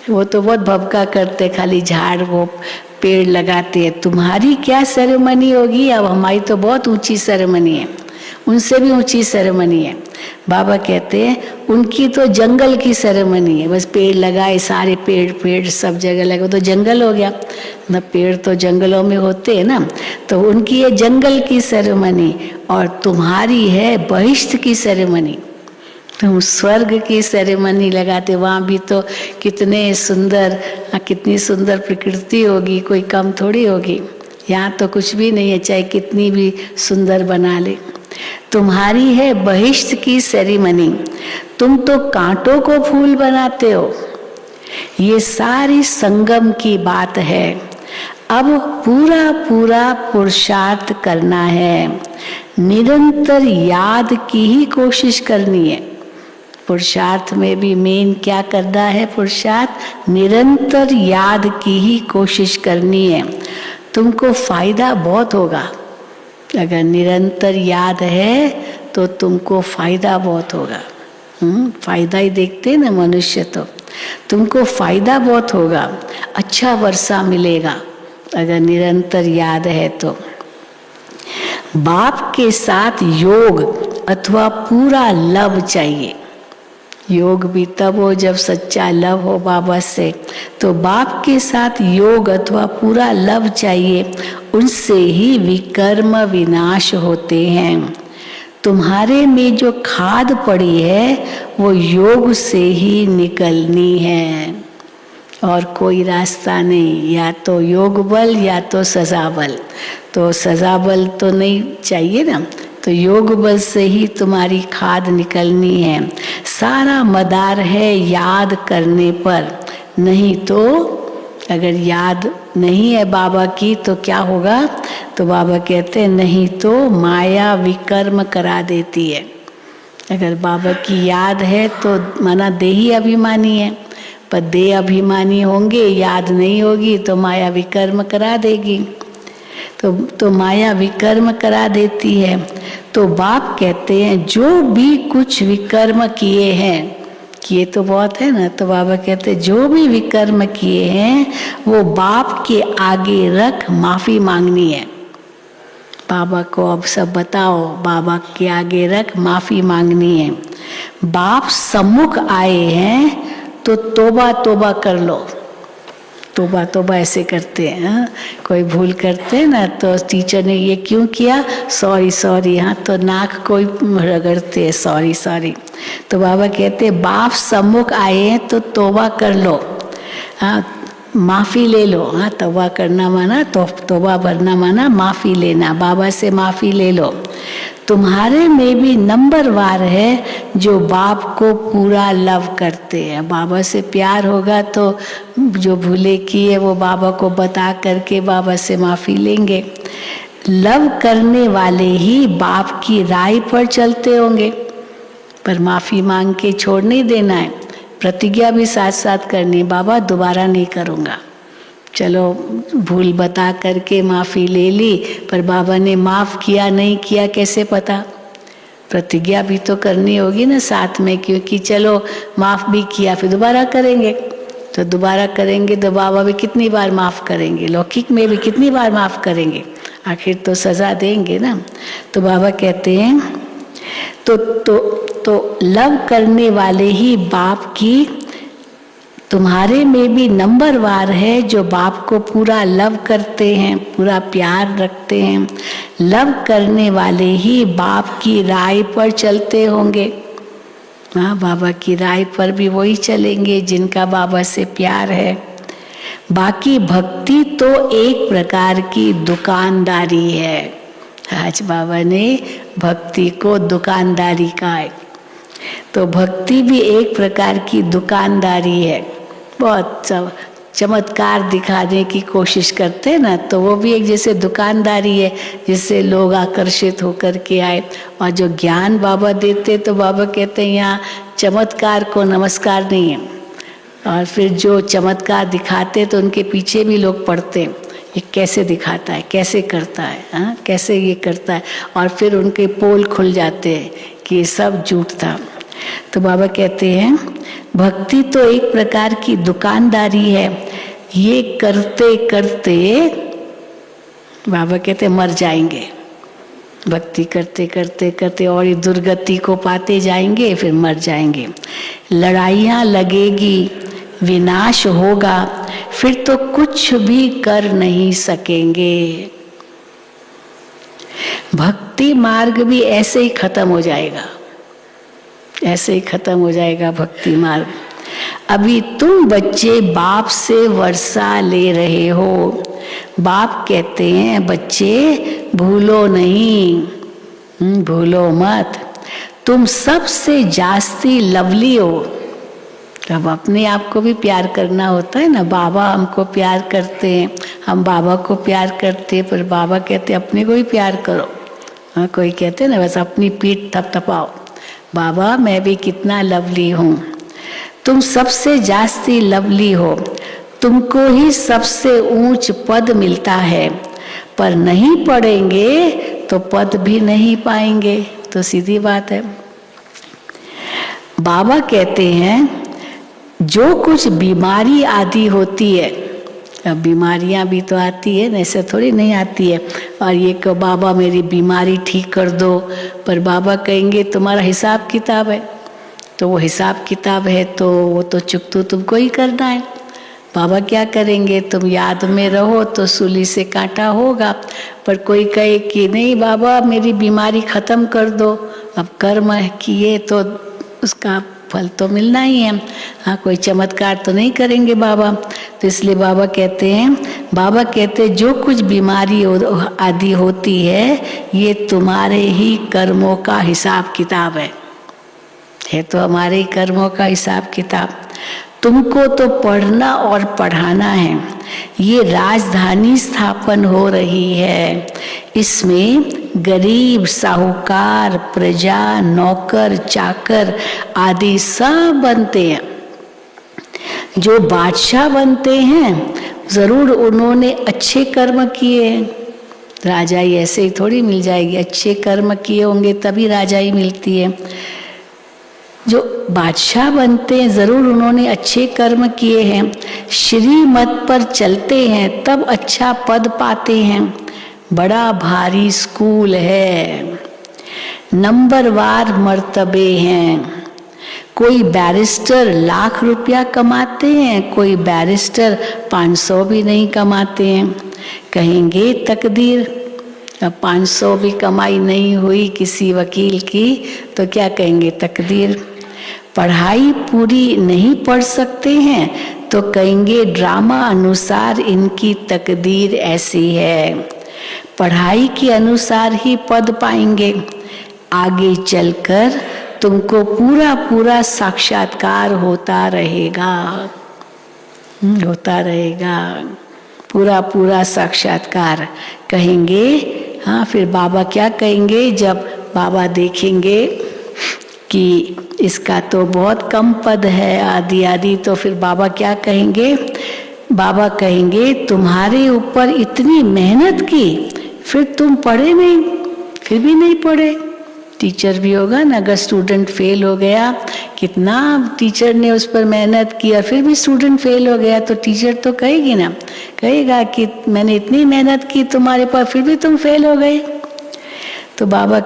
वो तो बहुत भबका करते, खाली झाड़ वो पेड़ लगाते हैं। तुम्हारी क्या सेरेमनी होगी? अब हमारी तो बहुत ऊंची सेरेमनी है, उनसे भी ऊंची सेरेमनी है। बाबा कहते हैं उनकी तो जंगल की सेरेमनी है, बस पेड़ लगाए, सारे पेड़ पेड़ सब जगह लगे तो जंगल हो गया ना, पेड़ तो जंगलों में होते हैं ना, तो उनकी ये जंगल की सेरेमनी और तुम्हारी है बहिष्ठ की सेरेमनी। तुम स्वर्ग की सेरेमनी लगाते, वहाँ भी तो कितने सुंदर, कितनी सुंदर प्रकृति होगी, कोई कम थोड़ी होगी। यहाँ तो कुछ भी नहीं है, चाहे कितनी भी सुंदर बना ले। तुम्हारी है बहिष्ठ की सेरेमनी, तुम तो कांटों को फूल बनाते हो। ये सारी संगम की बात है। अब पूरा पूरा पुरुषार्थ करना है, निरंतर याद की ही कोशिश करनी है। पुरुषार्थ में भी मेन क्या करना है? पुरुषार्थ निरंतर याद की ही कोशिश करनी है। तुमको फायदा बहुत होगा अगर निरंतर याद है, तो तुमको फायदा बहुत होगा। फायदा ही देखते हैं ना मनुष्य, तो तुमको फायदा बहुत होगा, अच्छा वर्षा मिलेगा अगर निरंतर याद है तो। बाप के साथ योग अथवा पूरा लव चाहिए। योग भी तब हो जब सच्चा लव हो बाबा से, तो बाप के साथ योग अथवा पूरा लव चाहिए, उनसे ही विकर्म विनाश होते हैं। तुम्हारे में जो खाद पड़ी है वो योग से ही निकलनी है, और कोई रास्ता नहीं, या तो योग बल या तो सजा बल। तो सजा बल तो नहीं चाहिए ना, तो योग बल से ही तुम्हारी खाद निकलनी है। सारा मदार है याद करने पर, नहीं तो अगर याद नहीं है बाबा की तो क्या होगा? तो बाबा कहते हैं नहीं तो माया विकर्म करा देती है। अगर बाबा की याद है तो माना देही अभिमानी है, पर देह अभिमानी होंगे, याद नहीं होगी तो माया विकर्म करा देगी। तो माया विकर्म करा देती है। तो बाप कहते हैं जो भी कुछ विकर्म किए हैं, किए तो बहुत है ना, तो बाबा कहते हैं जो भी विकर्म किए हैं वो बाप के आगे रख माफी मांगनी है। बाबा को अब सब बताओ, बाबा के आगे रख माफी मांगनी है। बाप सम्मुख आए हैं तो तोबा तोबा कर लो। तोबा तोबा ऐसे करते हैं, हाँ? कोई भूल करते हैं ना, तो टीचर ने ये क्यों किया, सॉरी सॉरी, हाँ, तो नाक कोई रगड़ते हैं, सॉरी सॉरी। तो बाबा कहते हैं बाप सम्मुख आए हैं तो तोबा कर लो, हाँ, माफ़ी ले लो। हाँ, तोबा करना माना तो तोबा भरना माना माफ़ी लेना, बाबा से माफ़ी ले लो। तुम्हारे में भी नंबरवार है जो बाप को पूरा लव करते हैं। बाबा से प्यार होगा तो जो भूले किए वो बाबा को बता करके बाबा से माफ़ी लेंगे। लव करने वाले ही बाप की राय पर चलते होंगे, पर माफ़ी मांग के छोड़ नहीं देना है, प्रतिज्ञा भी साथ साथ करनी, बाबा दोबारा नहीं करूँगा। चलो भूल बता करके माफ़ी ले ली, पर बाबा ने माफ़ किया नहीं किया कैसे पता? प्रतिज्ञा भी तो करनी होगी ना साथ में, क्योंकि चलो माफ़ भी किया फिर दोबारा करेंगे, तो दोबारा करेंगे तो बाबा भी कितनी बार माफ़ करेंगे, लौकिक में भी कितनी बार माफ़ करेंगे, आखिर तो सज़ा देंगे ना। तो बाबा कहते हैं तो लव करने वाले ही बाप की, तुम्हारे में भी नंबरवार है जो बाप को पूरा लव करते हैं, पूरा प्यार रखते हैं। लव करने वाले ही बाप की राय पर चलते होंगे। हाँ, बाबा की राय पर भी वही चलेंगे जिनका बाबा से प्यार है। बाकी भक्ति तो एक प्रकार की दुकानदारी है। आज बाबा ने भक्ति को दुकानदारी कहा है, तो भक्ति भी एक प्रकार की दुकानदारी है। बहुत चमत्कार दिखाने की कोशिश करते हैं ना, तो वो भी एक जैसे दुकानदारी है, जिससे लोग आकर्षित होकर के आए। और जो ज्ञान बाबा देते तो बाबा कहते हैं यहाँ चमत्कार को नमस्कार नहीं है, और फिर जो चमत्कार दिखाते तो उनके पीछे भी लोग पढ़ते हैं, ये कैसे दिखाता है, कैसे करता है, हाँ, कैसे ये करता है, और फिर उनके पोल खुल जाते हैं कि ये सब झूठ था। तो बाबा कहते हैं भक्ति तो एक प्रकार की दुकानदारी है, ये करते करते बाबा कहते मर जाएंगे। भक्ति करते करते करते और ये दुर्गति को पाते जाएंगे, फिर मर जाएंगे। लड़ाइयाँ लगेगी, विनाश होगा, फिर तो कुछ भी कर नहीं सकेंगे। भक्ति मार्ग भी ऐसे ही खत्म हो जाएगा, ऐसे ही खत्म हो जाएगा भक्ति मार्ग। अभी तुम बच्चे बाप से वर्षा ले रहे हो। बाप कहते हैं बच्चे भूलो नहीं, भूलो मत, तुम सबसे जास्ती लवली हो। तब अपने आप को भी प्यार करना होता है ना। बाबा हमको प्यार करते हैं, हम बाबा को प्यार करते हैं, पर बाबा कहते हैं अपने को ही प्यार करो। हाँ, कोई कहते हैं ना बस अपनी पीठ थपथपाओ। बाबा मैं भी कितना लवली हूँ। तुम सबसे जास्ती लवली हो, तुमको ही सबसे ऊंच पद मिलता है, पर नहीं पढ़ेंगे तो पद भी नहीं पाएंगे। तो सीधी बात है। बाबा कहते हैं जो कुछ बीमारी आदि होती है, अब बीमारियां भी तो आती है ना, ऐसे थोड़ी नहीं आती है। और ये कि बाबा मेरी बीमारी ठीक कर दो, पर बाबा कहेंगे तुम्हारा हिसाब किताब है। तो वो हिसाब किताब है तो वो तो चुकतू तुमको ही करना है। बाबा क्या करेंगे, तुम याद में रहो तो सूली से कांटा होगा। पर कोई कहे कि नहीं बाबा मेरी बीमारी खत्म कर दो, अब कर्म किए तो उसका फल तो मिलना ही है। हाँ, कोई चमत्कार तो नहीं करेंगे बाबा। तो इसलिए बाबा कहते हैं जो कुछ बीमारी आदि होती है ये तुम्हारे ही कर्मों का हिसाब किताब है तो हमारे ही कर्मों का हिसाब किताब। तुमको तो पढ़ना और पढ़ाना है। ये राजधानी स्थापन हो रही है, इसमें गरीब, साहूकार, प्रजा, नौकर, चाकर आदि सब बनते हैं। जो बादशाह बनते हैं जरूर उन्होंने अच्छे कर्म किए हैं। राजाई ऐसे ही थोड़ी मिल जाएगी, अच्छे कर्म किए होंगे तभी राजाई मिलती है। जो बादशाह बनते हैं जरूर उन्होंने अच्छे कर्म किए हैं, श्रीमत पर चलते हैं तब अच्छा पद पाते हैं। बड़ा भारी स्कूल है, नंबरवार मर्तबे हैं। कोई बैरिस्टर लाख रुपया कमाते हैं, कोई बैरिस्टर 500 भी नहीं कमाते हैं। कहेंगे तकदीर, अब 500 भी कमाई नहीं हुई किसी वकील की तो क्या कहेंगे, तकदीर। पढ़ाई पूरी नहीं पढ़ सकते हैं तो कहेंगे ड्रामा अनुसार इनकी तकदीर ऐसी है। पढ़ाई के अनुसार ही पद पाएंगे। आगे चलकर तुमको पूरा पूरा साक्षात्कार होता रहेगा, होता रहेगा पूरा पूरा साक्षात्कार। कहेंगे हाँ, फिर बाबा क्या कहेंगे जब बाबा देखेंगे कि इसका तो बहुत कम पद है आदि आदि, तो फिर बाबा क्या कहेंगे, बाबा कहेंगे तुम्हारे ऊपर इतनी मेहनत की फिर तुम पढ़े नहीं, फिर भी नहीं पढ़े। टीचर भी होगा ना, अगर स्टूडेंट फेल हो गया, कितना टीचर ने उस पर मेहनत की और फिर भी स्टूडेंट फेल हो गया, तो टीचर तो कहेगी ना, कहेगा कि मैंने इतनी मेहनत की तुम्हारे पर फिर भी तुम फेल हो गए। तो बाबा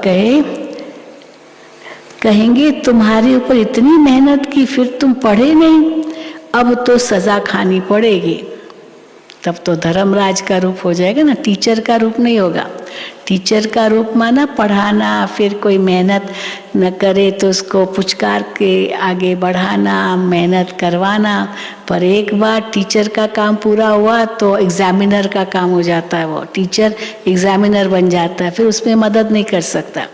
कहेंगे तुम्हारे ऊपर इतनी मेहनत की फिर तुम पढ़े नहीं, अब तो सजा खानी पड़ेगी। तब तो धर्मराज का रूप हो जाएगा ना, टीचर का रूप नहीं होगा। टीचर का रूप माना पढ़ाना, फिर कोई मेहनत न करे तो उसको पुचकार के आगे बढ़ाना, मेहनत करवाना। पर एक बार टीचर का काम पूरा हुआ तो एग्जामिनर का काम हो जाता है। वो टीचर एग्जामिनर बन जाता है, फिर उसमें मदद नहीं कर सकता।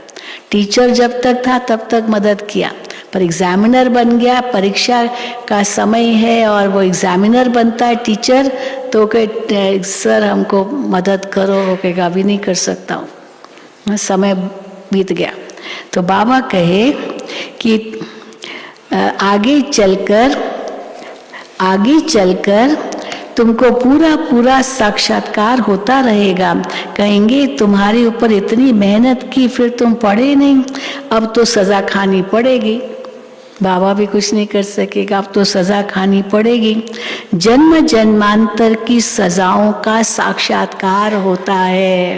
टीचर जब तक था तब तक मदद किया, पर एग्जामिनर बन गया, परीक्षा का समय है और वो एग्जामिनर बनता है टीचर, तो कहे सर हमको मदद करो, वो कहेगा अभी नहीं कर सकता हूँ, समय बीत गया। तो बाबा कहे कि आगे चलकर तुमको पूरा पूरा साक्षात्कार होता रहेगा। कहेंगे तुम्हारे ऊपर इतनी मेहनत की फिर तुम पढ़े नहीं, अब तो सजा खानी पड़ेगी। बाबा भी कुछ नहीं कर सकेगा, अब तो सजा खानी पड़ेगी। जन्म जन्मांतर की सजाओं का साक्षात्कार होता है।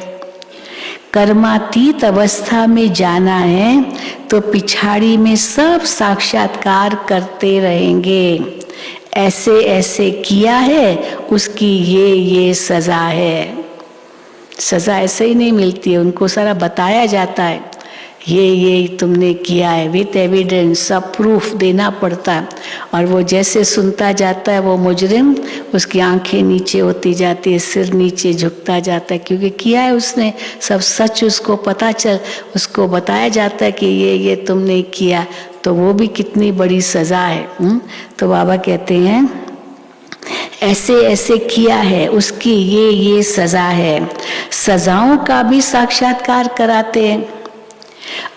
कर्मातीत अवस्था में जाना है तो पिछाड़ी में सब साक्षात्कार करते रहेंगे। ऐसे ऐसे किया है, उसकी ये सजा है। सजा ऐसे ही नहीं मिलती है, उनको सारा बताया जाता है, ये तुमने किया है, विथ एविडेंस, सब प्रूफ देना पड़ता है। और वो जैसे सुनता जाता है वो मुजरिम, उसकी आंखें नीचे होती जाती है, सिर नीचे झुकता जाता है, क्योंकि किया है उसने, सब सच उसको पता उसको बताया जाता है कि ये तुमने किया, तो वो भी कितनी बड़ी सजा है। तो बाबा कहते हैं ऐसे ऐसे किया है, उसकी ये सजा है। सजाओं का भी साक्षात्कार कराते हैं।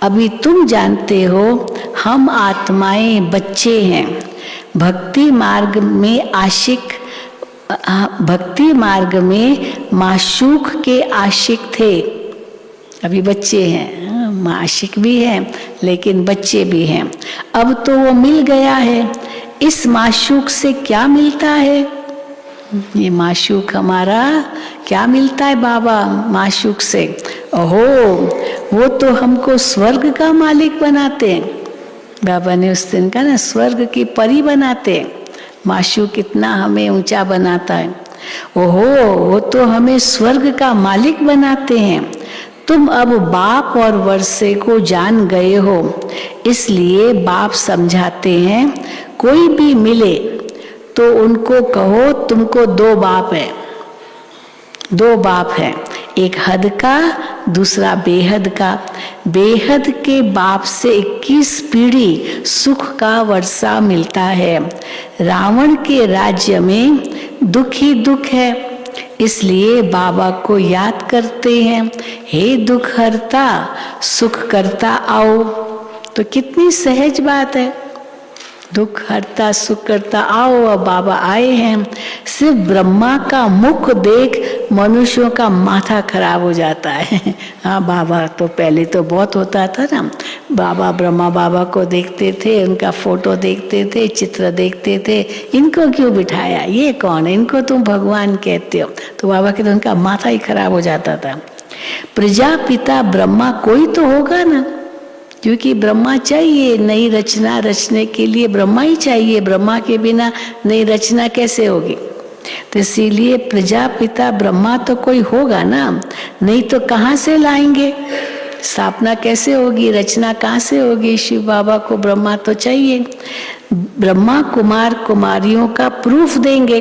अभी तुम जानते हो हम आत्माएं बच्चे हैं, भक्ति मार्ग में माशूक के आशिक थे। अभी बच्चे हैं, माशिक भी हैं लेकिन बच्चे भी हैं। अब तो वो मिल गया है। इस माशूक से क्या मिलता है? ये माशूक हमारा क्या मिलता है बाबा माशूक से? ओहो, वो तो हमको स्वर्ग का मालिक बनाते हैं। बाबा ने उस दिन कहा ना, स्वर्ग की परी बनाते हैं। माशूक कितना हमें ऊंचा बनाता है। ओहो, वो तो हमें स्वर्ग का मालिक बनाते हैं। तुम अब बाप और वर्षे को जान गए हो, इसलिए बाप समझाते हैं कोई भी मिले तो उनको कहो तुमको दो बाप है। दो बाप है, एक हद का, दूसरा बेहद का। बेहद के बाप से 21 पीढ़ी सुख का वर्षा मिलता है। रावण के राज्य में दुख ही दुख है, इसलिए बाबा को याद करते हैं, हे दुख हरता सुख करता आओ। तो कितनी सहज बात है, दुख हरता सुख करता आओ। अब बाबा आए हैं। सिर्फ ब्रह्मा का मुख देख मनुष्यों का माथा खराब हो जाता है। हाँ, बाबा तो पहले तो बहुत होता था ना, बाबा ब्रह्मा बाबा को देखते थे, उनका फोटो देखते थे, चित्र देखते थे, इनको क्यों बिठाया, ये कौन है, इनको तुम भगवान कहते हो। तो बाबा कहते उनका माथा ही खराब हो जाता था। प्रजापिता ब्रह्मा कोई तो होगा ना, क्योंकि ब्रह्मा चाहिए, नई रचना रचने के लिए ब्रह्मा ही चाहिए। ब्रह्मा के बिना नई रचना कैसे होगी? तो इसीलिए प्रजापिता ब्रह्मा तो कोई होगा ना, नहीं तो कहाँ से लाएंगे? स्थापना कैसे होगी, रचना कहाँ से होगी? शिव बाबा को ब्रह्मा तो चाहिए। ब्रह्मा कुमार कुमारियों का प्रूफ देंगे।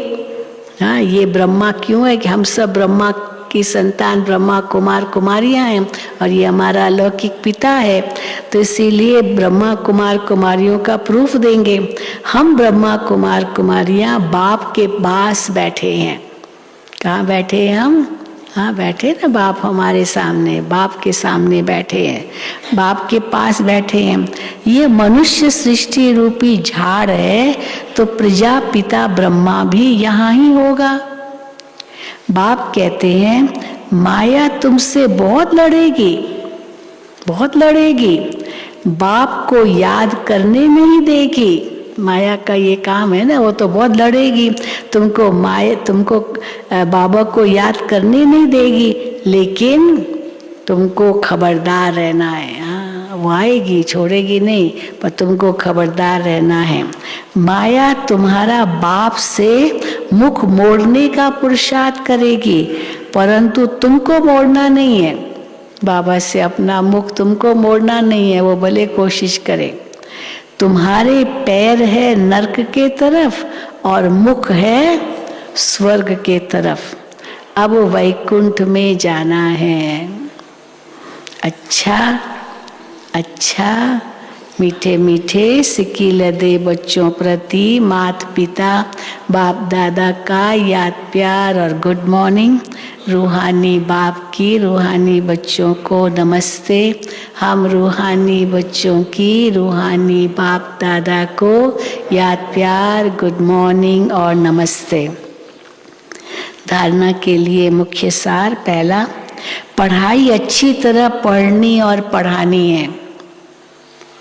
हाँ, ये ब्रह्मा क्यों है कि हम सब ब्रह्मा की संतान, ब्रह्मा कुमार कुमारियां हैं और ये हमारा अलौकिक पिता है। तो इसीलिए ब्रह्मा कुमार कुमारियों का प्रूफ देंगे। हम ब्रह्मा कुमार कुमारियां बाप के पास बैठे हैं। कहाँ बैठे हैं हम? हाँ, बैठे ना, बाप हमारे सामने, बाप के सामने बैठे हैं, बाप के पास बैठे हैं। ये मनुष्य सृष्टि रूपी झाड़ है, तो प्रजापिता ब्रह्मा भी यहाँ ही होगा। बाप कहते हैं माया तुमसे बहुत लड़ेगी, बहुत लड़ेगी, बाप को याद करने नहीं देगी। माया का ये काम है ना, वो तो बहुत लड़ेगी, तुमको बाबा को याद करने नहीं देगी, लेकिन तुमको खबरदार रहना है। हाँ, वो आएगी, छोड़ेगी नहीं, पर तुमको खबरदार रहना है। माया तुम्हारा बाप से मुख मोड़ने का पुरुषार्थ करेगी, परंतु तुमको मोड़ना नहीं है। बाबा से अपना मुख तुमको मोड़ना नहीं है, वो भले कोशिश करे। तुम्हारे पैर है नरक के तरफ और मुख है स्वर्ग के तरफ। अब वैकुंठ में जाना है। अच्छा अच्छा, मीठे मीठे सिकील दे बच्चों प्रति माता पिता बाप दादा का याद प्यार और गुड मॉर्निंग। रूहानी बाप की रूहानी बच्चों को नमस्ते। हम रूहानी बच्चों की रूहानी बाप दादा को याद प्यार, गुड मॉर्निंग और नमस्ते। धारणा के लिए मुख्य सार, पहला, पढ़ाई अच्छी तरह पढ़नी और पढ़ानी है।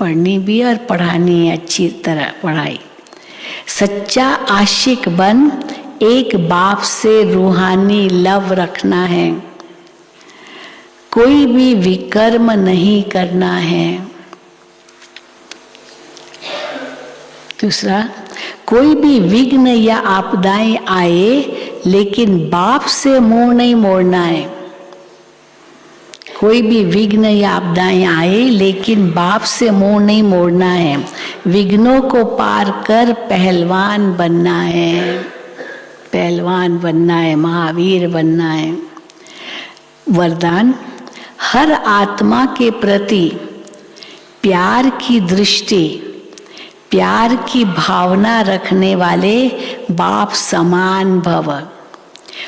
पढ़नी भी और पढ़ानी है अच्छी तरह पढ़ाई। सच्चा आशिक बन एक बाप से रूहानी लव रखना है। कोई भी विकर्म नहीं करना है। दूसरा, कोई भी विघ्न या आपदाएं आए लेकिन बाप से मुंह नहीं मोड़ना है। कोई भी विघ्न या आपदाएं आए लेकिन बाप से मुंह नहीं मोड़ना है। विघ्नों को पार कर पहलवान बनना है। पहलवान बनना है, महावीर बनना है। वरदान, हर आत्मा के प्रति प्यार की दृष्टि, प्यार की भावना रखने वाले बाप समान भव।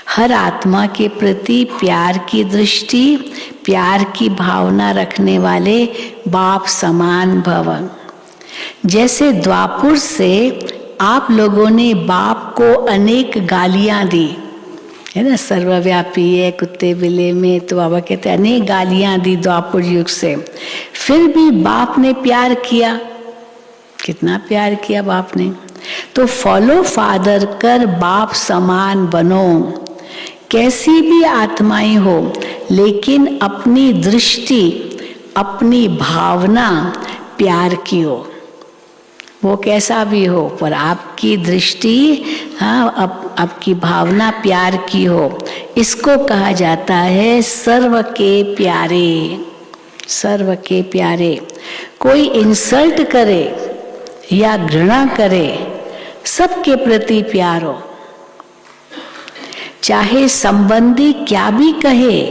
हर आत्मा के प्रति प्यार की दृष्टि, प्यार की भावना रखने वाले बाप समान भव। जैसे द्वापुर से आप लोगों ने बाप को अनेक गालियां दी, है ना, सर्वव्यापी है कुत्ते बिल्ले में, तो बाबा कहते हैं अनेक गालियां दी द्वापुर युग से, फिर भी बाप ने प्यार किया। कितना प्यार किया बाप ने। तो फॉलो फादर कर बाप समान बनो। कैसी भी आत्माएं हो लेकिन अपनी दृष्टि, अपनी भावना प्यार की हो। वो कैसा भी हो पर आपकी दृष्टि, हाँ, आपकी भावना प्यार की हो। इसको कहा जाता है सर्व के प्यारे। सर्व के प्यारे। कोई इंसल्ट करे या घृणा करे, सबके प्रति प्यार हो। चाहे संबंधी क्या भी कहे,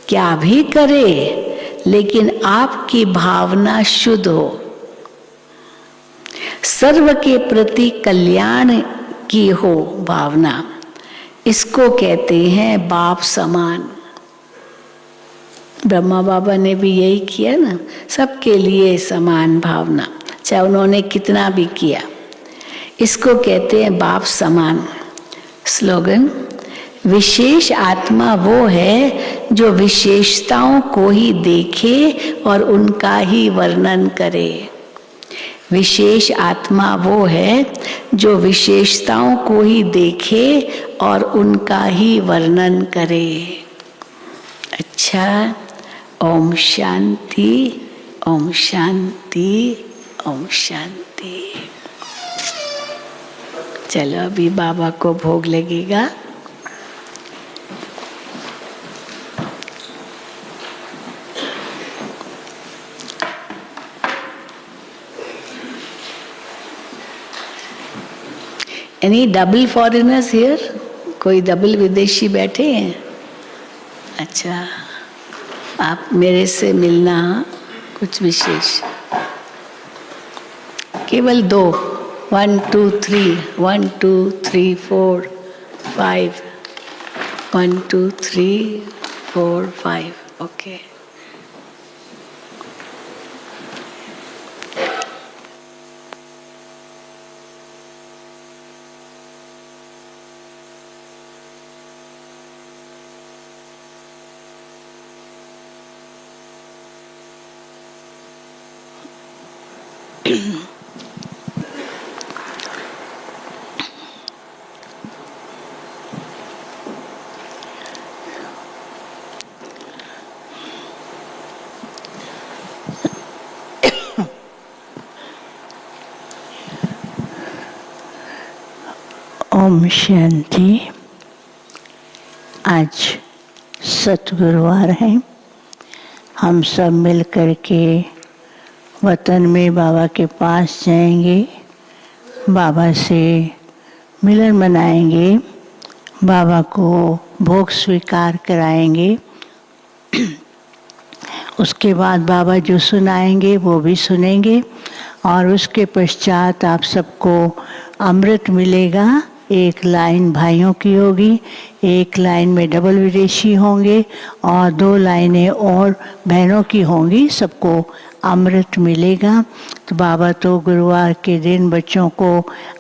क्या भी करे, लेकिन आपकी भावना शुद्ध हो। सर्व के प्रति कल्याण की हो भावना, इसको कहते हैं बाप समान। ब्रह्मा बाबा ने भी यही किया ना, सबके लिए समान भावना, चाहे उन्होंने कितना भी किया। इसको कहते हैं बाप समान। स्लोगन, विशेष आत्मा वो है जो विशेषताओं को ही देखे और उनका ही वर्णन करे। विशेष आत्मा वो है जो विशेषताओं को ही देखे और उनका ही वर्णन करे। अच्छा, ओम शांति, ओम शांति, ओम शांति। चलो अभी बाबा को भोग लगेगा। Any double foreigners here? कोई डबल विदेशी बैठे हैं? अच्छा, आप मेरे से मिलना कुछ विशेष। केवल 2, 1 2 3, 1 2 3 4 5, 1 2 3 4 5, ओके।
ओम शांति। आज सतगुरुवार है। हम सब मिल कर के वतन में बाबा के पास जाएंगे, बाबा से मिलन मनाएंगे, बाबा को भोग स्वीकार कराएंगे। उसके बाद बाबा जो सुनाएंगे वो भी सुनेंगे और उसके पश्चात आप सबको अमृत मिलेगा। एक लाइन भाइयों की होगी, एक लाइन में डबल विदेशी होंगे और 2 लाइनें और बहनों की होंगी। सबको अमृत मिलेगा। तो बाबा तो गुरुवार के दिन बच्चों को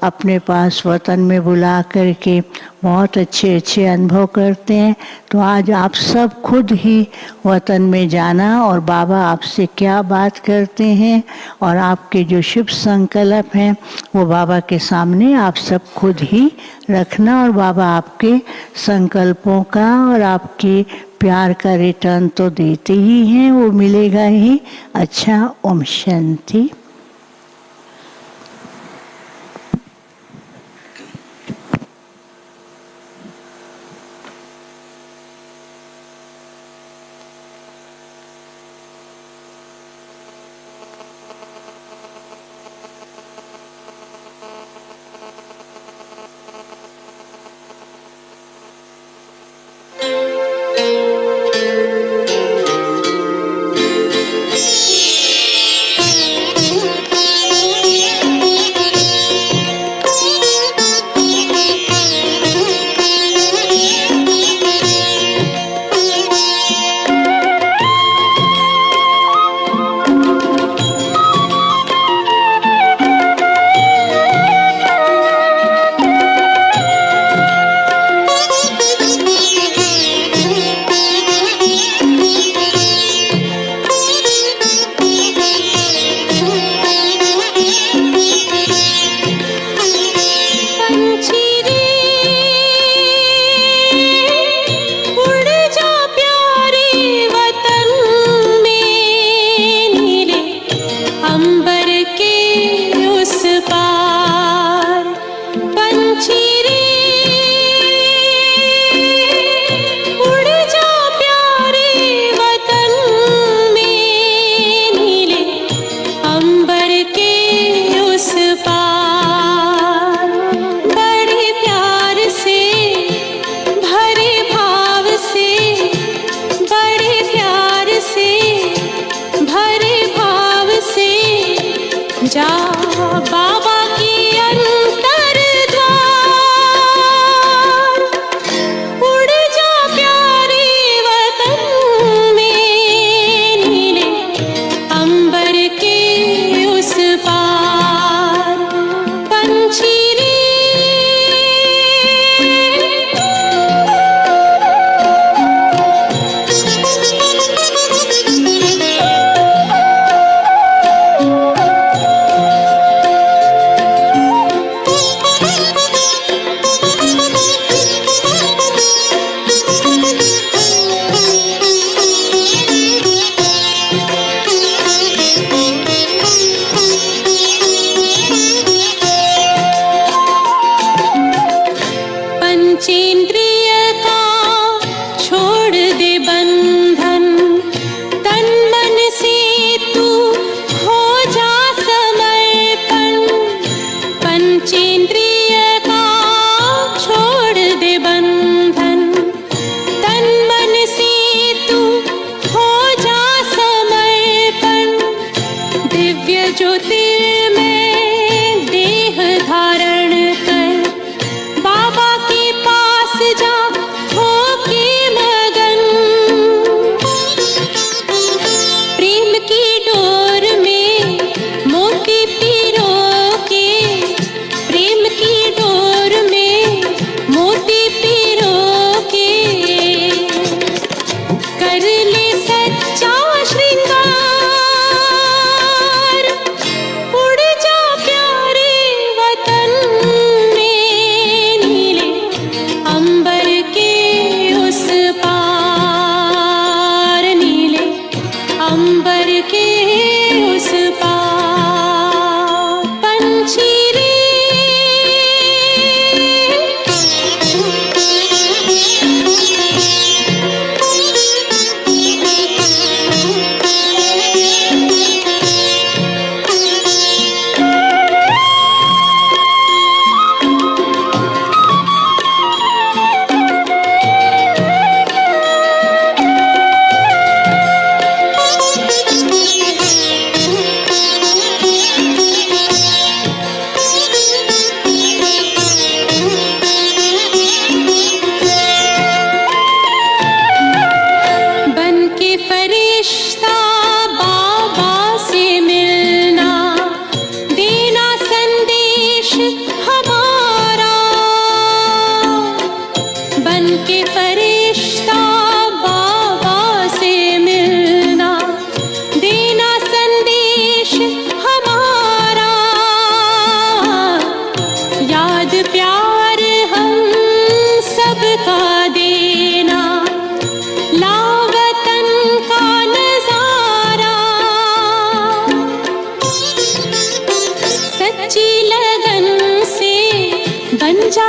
अपने पास वतन में बुला करके बहुत अच्छे अच्छे अनुभव करते हैं। तो आज आप सब खुद ही वतन में जाना और बाबा आपसे क्या बात करते हैं और आपके जो शुभ संकल्प हैं वो बाबा के सामने आप सब खुद ही रखना, और बाबा आपके संकल्पों का और आपके प्यार का रिटर्न तो देते ही हैं, वो मिलेगा ही। अच्छा, ओम शांति।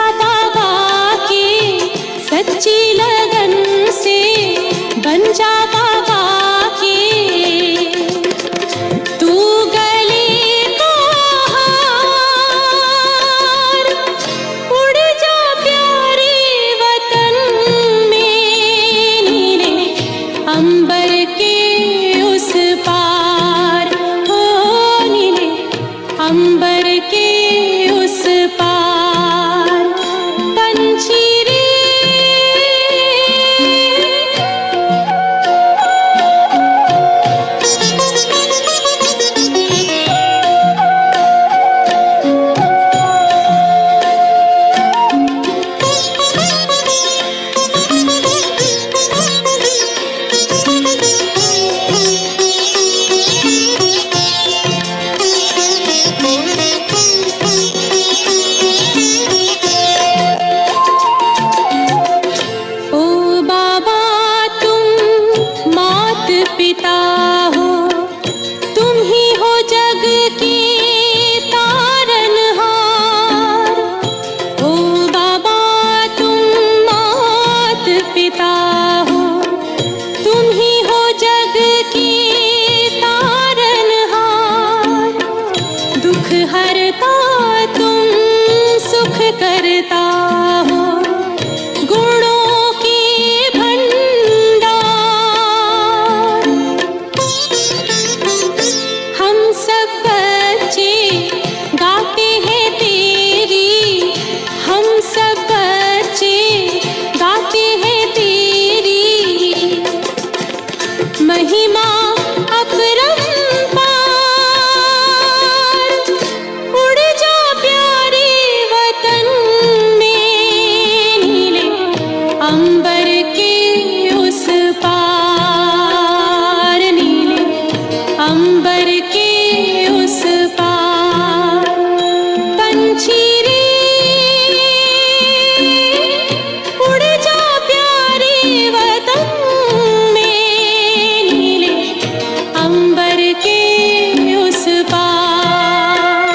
जाता बाकी सच्ची लगन से, बन जाता बाकी तू गले का हार। उड़ जा प्यारे वतन में, नीले अंबर के उस पार, हो नीले अंबर के उस पार। पंछी रे ओ बाबा तुम मात पिता हो, तुम ही हो जग के तारनहार। ओ बाबा तुम मात पिता हो, तुम ही हो जग के तारनहार। दुख हरता तुम सुख करता हो, गुणों के भंडार। हम सब बच्चे गाते हैं तेरी, हम सब बच्चे गाते हैं तेरी महिमा अपरंपार। उड़ जा प्यारे वतन में, नीले अंबर के उस पार, नीले अंबर के उस पार। पंछी रे उड़ जा प्यारे वतन में, नीले अंबर के उस पार,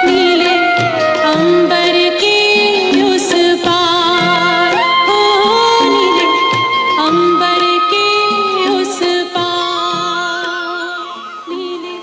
नीले अंबर के उस पार, हो नीले अंबर के उस पार, नीले।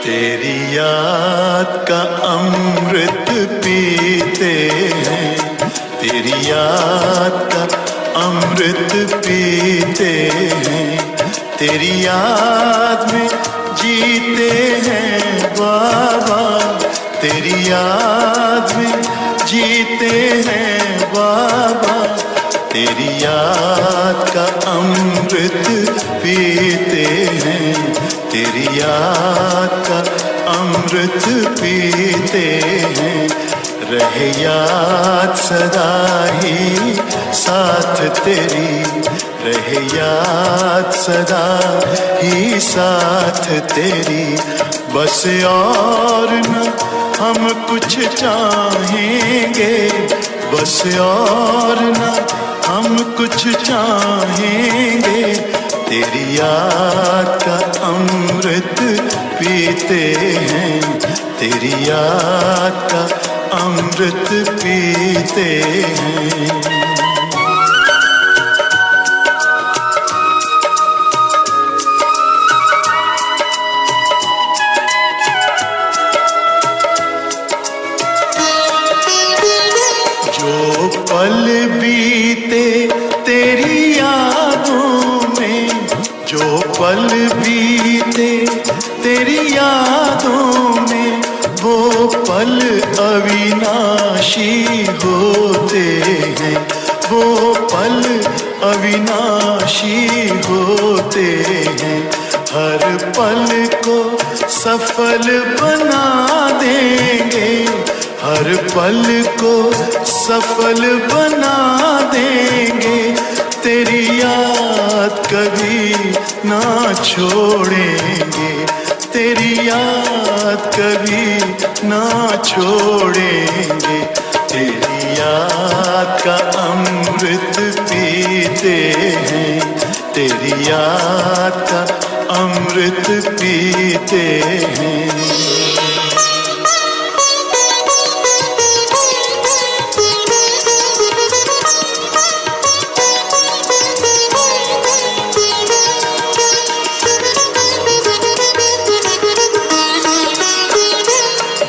तेरी याद का अमृत पीते हैं, तेरी याद का अमृत पीते हैं। तेरी याद में जीते हैं बाबा, तेरी याद में जीते हैं बाबा। तेरी याद का अमृत पीते हैं, तेरी याद का अमृत पीते हैं। रहे याद सदा ही साथ तेरी, रहे याद सदा ही साथ तेरी। बस और न हम कुछ चाहेंगे, बस और न हम कुछ चाहेंगे। तेरी याद का अमृत पीते हैं, तेरी याद का अमृत पीते हैं। जो पल बीते तेरी यादों में, जो पल बीते तेरी यादों में, वो पल अविनाशी होते हैं, वो पल अविनाशी होते हैं। हर पल को सफल बना देंगे, हर पल को सफल बना देंगे। तेरी याद कभी ना छोड़ेंगे, तेरी याद याद कभी ना छोड़ेंगे, तेरी याद का अमृत पीते हैं, तेरी याद का अमृत पीते हैं।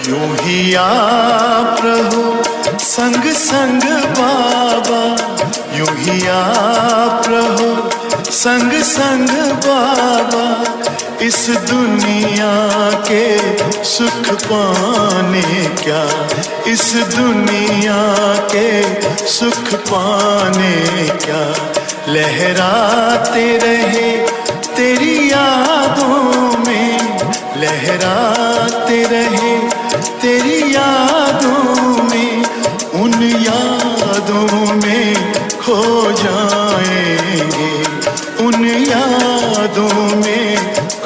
यूं ही आप रहो संग संग बाबा, यूं ही आप रहो संग संग बाबा, इस दुनिया के सुख पाने क्या, इस दुनिया के सुख पाने क्या, लहराते रहे तेरी यादों में, लहराते रहे तेरी यादों में, उन यादों में खो जाएंगे, उन यादों में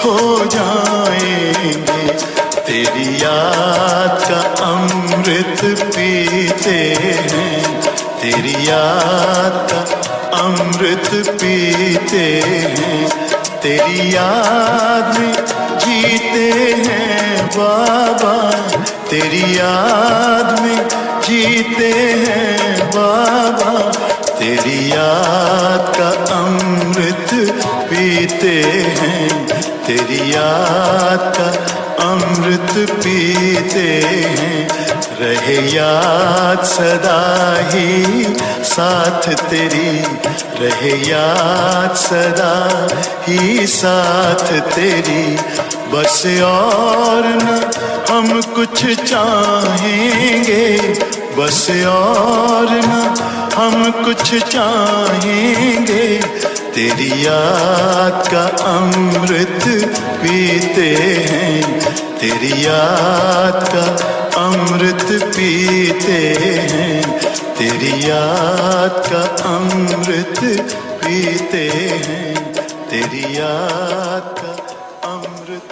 खो जाएंगे, तेरी याद का अमृत पीते हैं, तेरी याद का अमृत पीते हैं, तेरी याद में जीते हैं बाबा, तेरी याद में जीते हैं बाबा, तेरी याद का अमृत पीते हैं, तेरी याद का अमृत पीते हैं, रहे याद सदा ही साथ तेरी, रहे याद सदा ही साथ तेरी, बस और न हम कुछ चाहेंगे, बस और न हम कुछ चाहेंगे, तेरी याद का अमृत पीते हैं, तेरी याद का अमृत पीते हैं, तेरी याद का अमृत पीते हैं, तेरी याद का अमृत।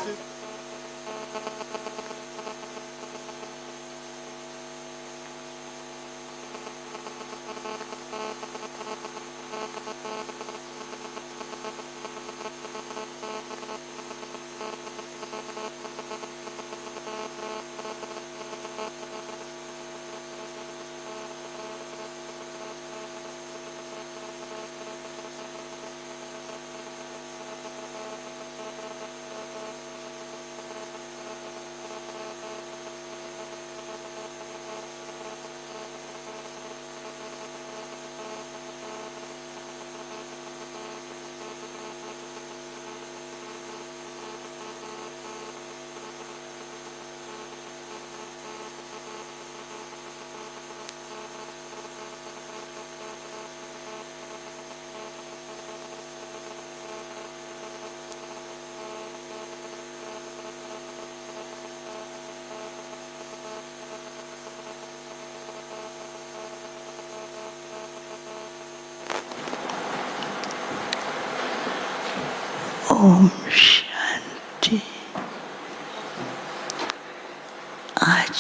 ओम शांति। आज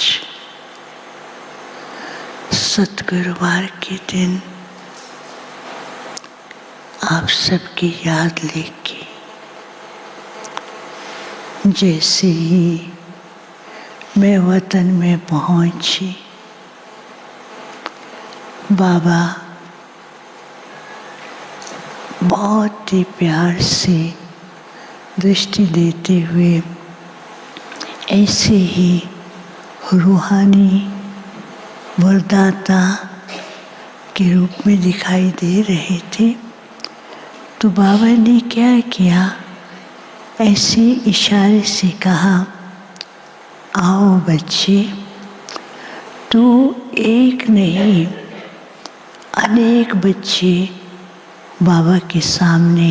सतगुरुवार के दिन आप सबकी याद लेके जैसे ही मैं वतन में पहुंची, बाबा बहुत ही प्यार से दृष्टि देते हुए ऐसे ही रूहानी वरदाता के रूप में दिखाई दे रहे थे। तो बाबा ने क्या किया, ऐसे इशारे से कहा, आओ बच्चे, तू एक नहीं अनेक बच्चे बाबा के सामने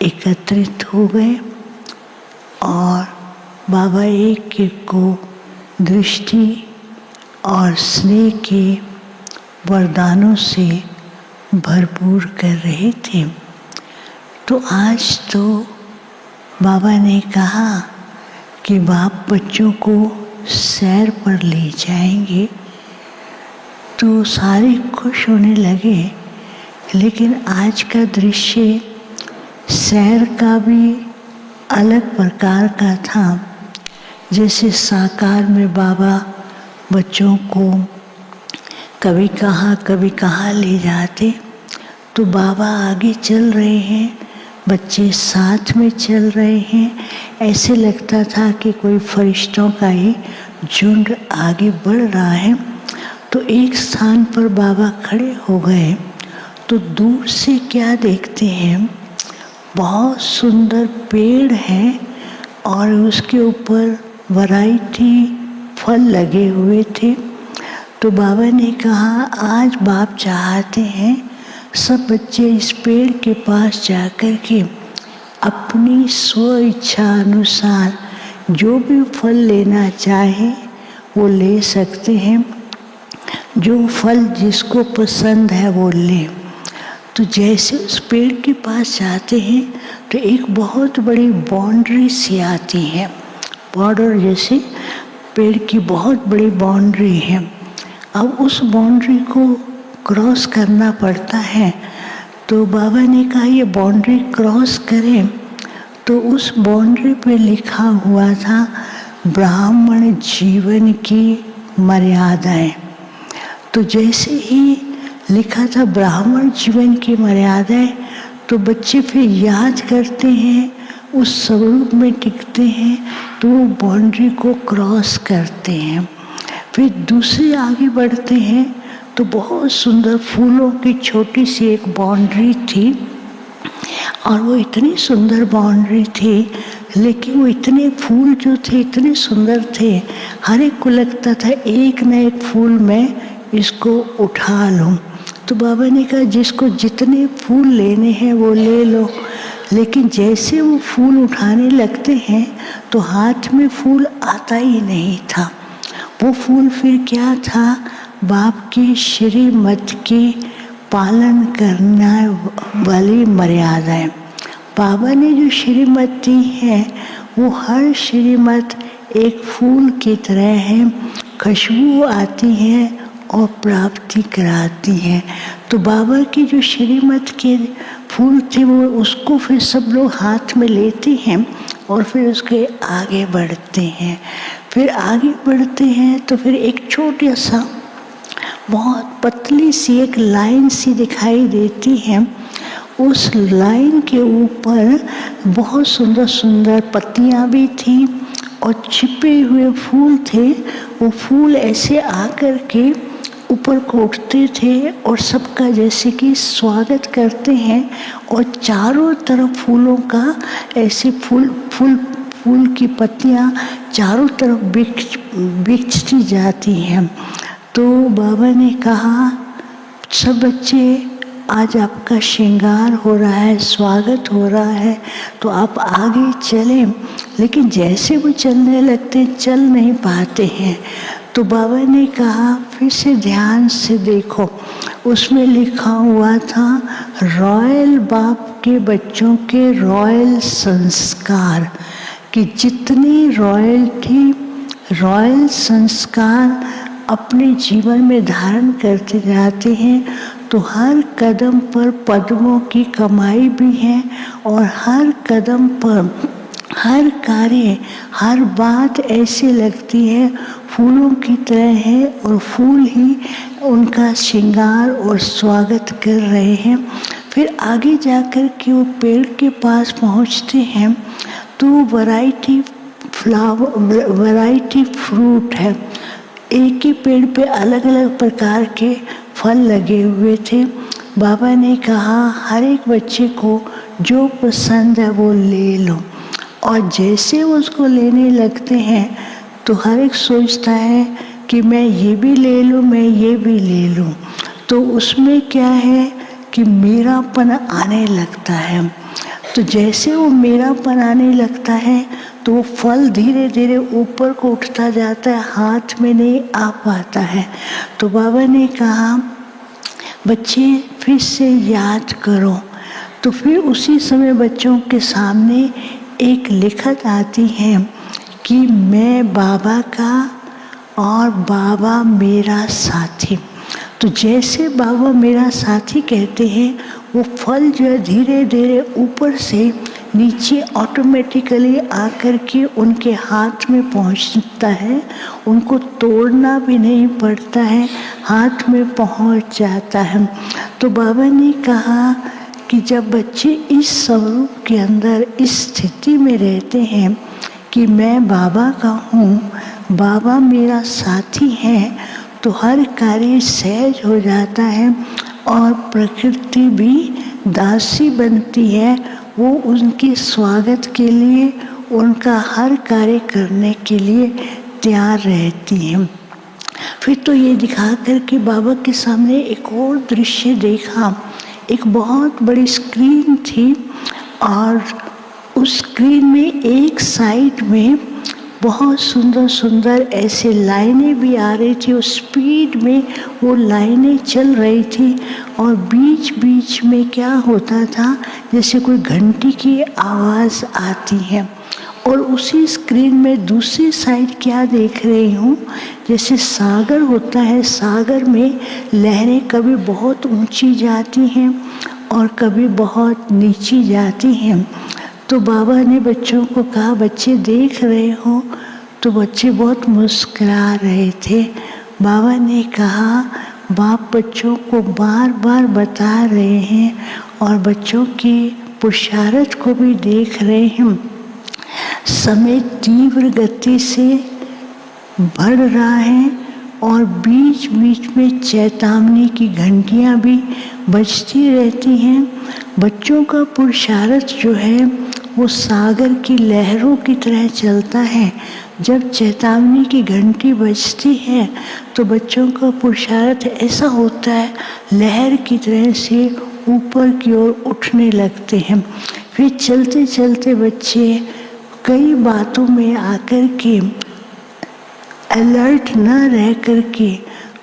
एकत्रित हो गए और बाबा एक एक को दृष्टि और स्नेह के वरदानों से भरपूर कर रहे थे। तो आज तो बाबा ने कहा कि बाप बच्चों को सैर पर ले जाएंगे, तो सारे खुश होने लगे। लेकिन आज का दृश्य सैर का भी अलग प्रकार का था। जैसे साकार में बाबा बच्चों को कभी कहाँ ले जाते, तो बाबा आगे चल रहे हैं, बच्चे साथ में चल रहे हैं। ऐसे लगता था कि कोई फरिश्तों का ही झुंड आगे बढ़ रहा है। तो एक स्थान पर बाबा खड़े हो गए, तो दूर से क्या देखते हैं, बहुत सुंदर पेड़ है और उसके ऊपर वैरायटी फल लगे हुए थे। तो बाबा ने कहा, आज बाप चाहते हैं सब बच्चे इस पेड़ के पास जाकर के अपनी स्व इच्छा अनुसार जो भी फल लेना चाहे वो ले सकते हैं, जो फल जिसको पसंद है वो ले। तो जैसे उस पेड़ के पास जाते हैं तो एक बहुत बड़ी बाउंड्री सी आती है, बॉर्डर जैसे पेड़ की बहुत बड़ी बाउंड्री है। अब उस बाउंड्री को क्रॉस करना पड़ता है। तो बाबा ने कहा ये बाउंड्री क्रॉस करें, तो उस बाउंड्री पे लिखा हुआ था ब्राह्मण जीवन की मर्यादाएं। तो जैसे ही लिखा था ब्राह्मण जीवन की मर्यादाएं, तो बच्चे फिर याद करते हैं, उस स्वरूप में टिकते हैं, तो वो बाउंड्री को क्रॉस करते हैं। फिर दूसरे आगे बढ़ते हैं तो बहुत सुंदर फूलों की छोटी सी एक बाउंड्री थी, और वो इतनी सुंदर बाउंड्री थी, लेकिन वो इतने फूल जो थे इतने सुंदर थे, हर एक को लगता था एक न एक फूल मैं इसको उठा लूँ। तो बाबा ने कहा जिसको जितने फूल लेने हैं वो ले लो। लेकिन जैसे वो फूल उठाने लगते हैं तो हाथ में फूल आता ही नहीं था। वो फूल फिर क्या था, बाप की श्रीमत की पालन करने वाली मर्यादाएं। बाबा ने जो श्रीमत दी है वो हर श्रीमत एक फूल की तरह है, खुशबू आती है और प्राप्ति कराती है। तो बाबा की जो श्रीमत के फूल थे वो उसको फिर सब लोग हाथ में लेते हैं और फिर उसके आगे बढ़ते हैं। फिर आगे बढ़ते हैं तो फिर एक छोटा सा बहुत पतली सी एक लाइन सी दिखाई देती है। उस लाइन के ऊपर बहुत सुंदर सुंदर पत्तियां भी थी और छिपे हुए फूल थे। वो फूल ऐसे आकर के ऊपर को उठते थे और सबका जैसे कि स्वागत करते हैं, और चारों तरफ फूलों का ऐसे फूल की पत्तियां चारों तरफ बिखरती जाती हैं। तो बाबा ने कहा सब बच्चे आज आपका श्रृंगार हो रहा है, स्वागत हो रहा है, तो आप आगे चलें। लेकिन जैसे वो चलने लगते चल नहीं पाते हैं। तो बाबा ने कहा फिर से ध्यान से देखो, उसमें लिखा हुआ था रॉयल बाप के बच्चों के रॉयल संस्कार, कि जितनी रॉयल संस्कार अपने जीवन में धारण करते जाते हैं तो हर कदम पर पद्मों की कमाई भी है, और हर कदम पर हर कार्य हर बात ऐसी लगती है फूलों की तरह है, और फूल ही उनका श्रृंगार और स्वागत कर रहे हैं। फिर आगे जाकर के वो पेड़ के पास पहुंचते हैं तो वैरायटी फ्रूट है। एक ही पेड़ पे अलग अलग प्रकार के फल लगे हुए थे। बाबा ने कहा हर एक बच्चे को जो पसंद है वो ले लो, और जैसे वो उसको लेने लगते हैं तो हर एक सोचता है कि मैं ये भी ले लूँ, मैं ये भी ले लूँ। तो उसमें क्या है कि मेरापन आने लगता है। तो जैसे वो मेरापन आने लगता है तो वो फल धीरे धीरे ऊपर को उठता जाता है, हाथ में नहीं आ पाता है। तो बाबा ने कहा बच्चे फिर से याद करो। तो फिर उसी समय बच्चों के सामने एक लिखत आती है कि मैं बाबा का और बाबा मेरा साथी। तो जैसे बाबा मेरा साथी कहते हैं, वो फल जो है धीरे धीरे ऊपर से नीचे ऑटोमेटिकली आकर के उनके हाथ में पहुंचता है, उनको तोड़ना भी नहीं पड़ता है, हाथ में पहुंच जाता है। तो बाबा ने कहा कि जब बच्चे इस स्वरूप के अंदर इस स्थिति में रहते हैं कि मैं बाबा का हूँ, बाबा मेरा साथी है, तो हर कार्य सहज हो जाता है और प्रकृति भी दासी बनती है। वो उनके स्वागत के लिए, उनका हर कार्य करने के लिए तैयार रहती है। फिर तो ये दिखा कर के बाबा के सामने एक और दृश्य देखा। एक बहुत बड़ी स्क्रीन थी और उस स्क्रीन में एक साइड में बहुत सुंदर सुंदर ऐसे लाइनें भी आ रही थी, उस स्पीड में वो लाइनें चल रही थी और बीच बीच में क्या होता था, जैसे कोई घंटी की आवाज़ आती है। और उसी स्क्रीन में दूसरी साइड क्या देख रही हूँ, जैसे सागर होता है, सागर में लहरें कभी बहुत ऊंची जाती हैं और कभी बहुत नीची जाती हैं। तो बाबा ने बच्चों को कहा, बच्चे देख रहे हो? तो बच्चे बहुत मुस्कुरा रहे थे। बाबा ने कहा, बाप बच्चों को बार बार बता रहे हैं और बच्चों की पुरुषार्थ को भी देख रहे हैं। समय तीव्र गति से बढ़ रहा है और बीच बीच में चेतावनी की घंटियां भी बजती रहती हैं। बच्चों का पुरुषार्थ जो है वो सागर की लहरों की तरह चलता है। जब चेतावनी की घंटी बजती है तो बच्चों का पुरुषार्थ ऐसा होता है, लहर की तरह से ऊपर की ओर उठने लगते हैं। फिर चलते चलते बच्चे कई बातों में आकर के अलर्ट न रह कर के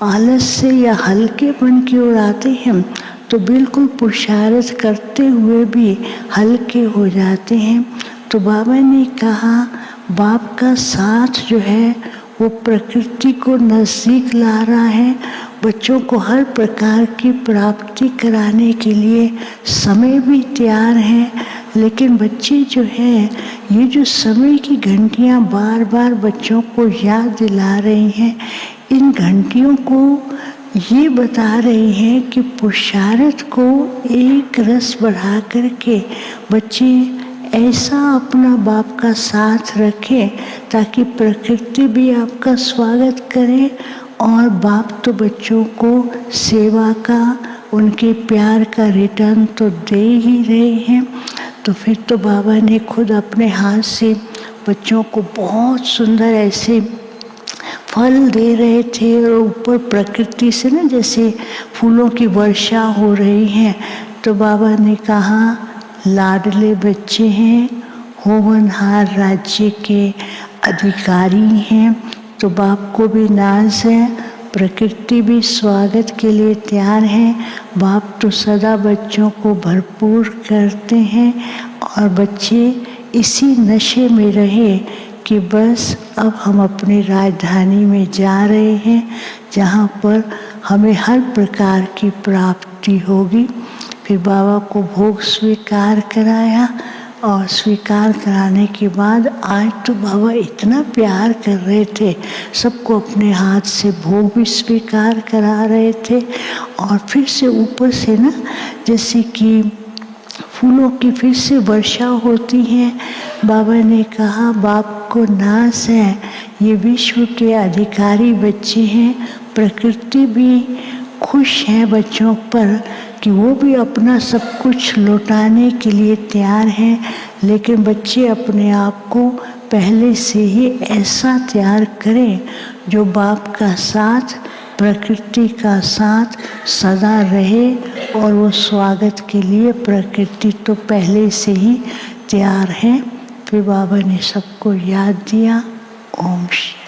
आलस से या हल्केपन की ओर आते हैं, तो बिल्कुल पुरुषार्थ करते हुए भी हल्के हो जाते हैं। तो बाबा ने कहा, बाप का साथ जो है वो प्रकृति को नज़दीक ला रहा है, बच्चों को हर प्रकार की प्राप्ति कराने के लिए समय भी तैयार है। लेकिन बच्चे जो है, ये जो समय की घंटियाँ बार बार बच्चों को याद दिला रही हैं, इन घंटियों को ये बता रही हैं कि पुरुषार्थ को एक रस बढ़ा करके बच्चे ऐसा अपना बाप का साथ रखें ताकि प्रकृति भी आपका स्वागत करे और बाप तो बच्चों को सेवा का, उनके प्यार का रिटर्न तो दे ही रहे हैं। तो फिर तो बाबा ने खुद अपने हाथ से बच्चों को बहुत सुंदर ऐसे फल दे रहे थे और ऊपर प्रकृति से ना जैसे फूलों की वर्षा हो रही है। तो बाबा ने कहा, लाडले बच्चे हैं, होनहार राज्य के अधिकारी हैं, तो बाप को भी नाज है, प्रकृति भी स्वागत के लिए तैयार है। बाप तो सदा बच्चों को भरपूर करते हैं और बच्चे इसी नशे में रहे कि बस अब हम अपनी राजधानी में जा रहे हैं जहाँ पर हमें हर प्रकार की प्राप्ति होगी। फिर बाबा को भोग स्वीकार कराया और स्वीकार कराने के बाद आज तो बाबा इतना प्यार कर रहे थे, सबको अपने हाथ से भोग भी स्वीकार करा रहे थे। और फिर से ऊपर से ना जैसे कि फूलों की फिर से वर्षा होती है। बाबा ने कहा, बाप को नाज है, ये विश्व के अधिकारी बच्चे हैं, प्रकृति भी खुश है बच्चों पर कि वो भी अपना सब कुछ लौटाने के लिए तैयार हैं। लेकिन बच्चे अपने आप को पहले से ही ऐसा तैयार करें जो बाप का साथ, प्रकृति का साथ सदा रहे और वो स्वागत के लिए प्रकृति तो पहले से ही तैयार है। फिर बाबा ने सबको याद दिया। ओम शांति।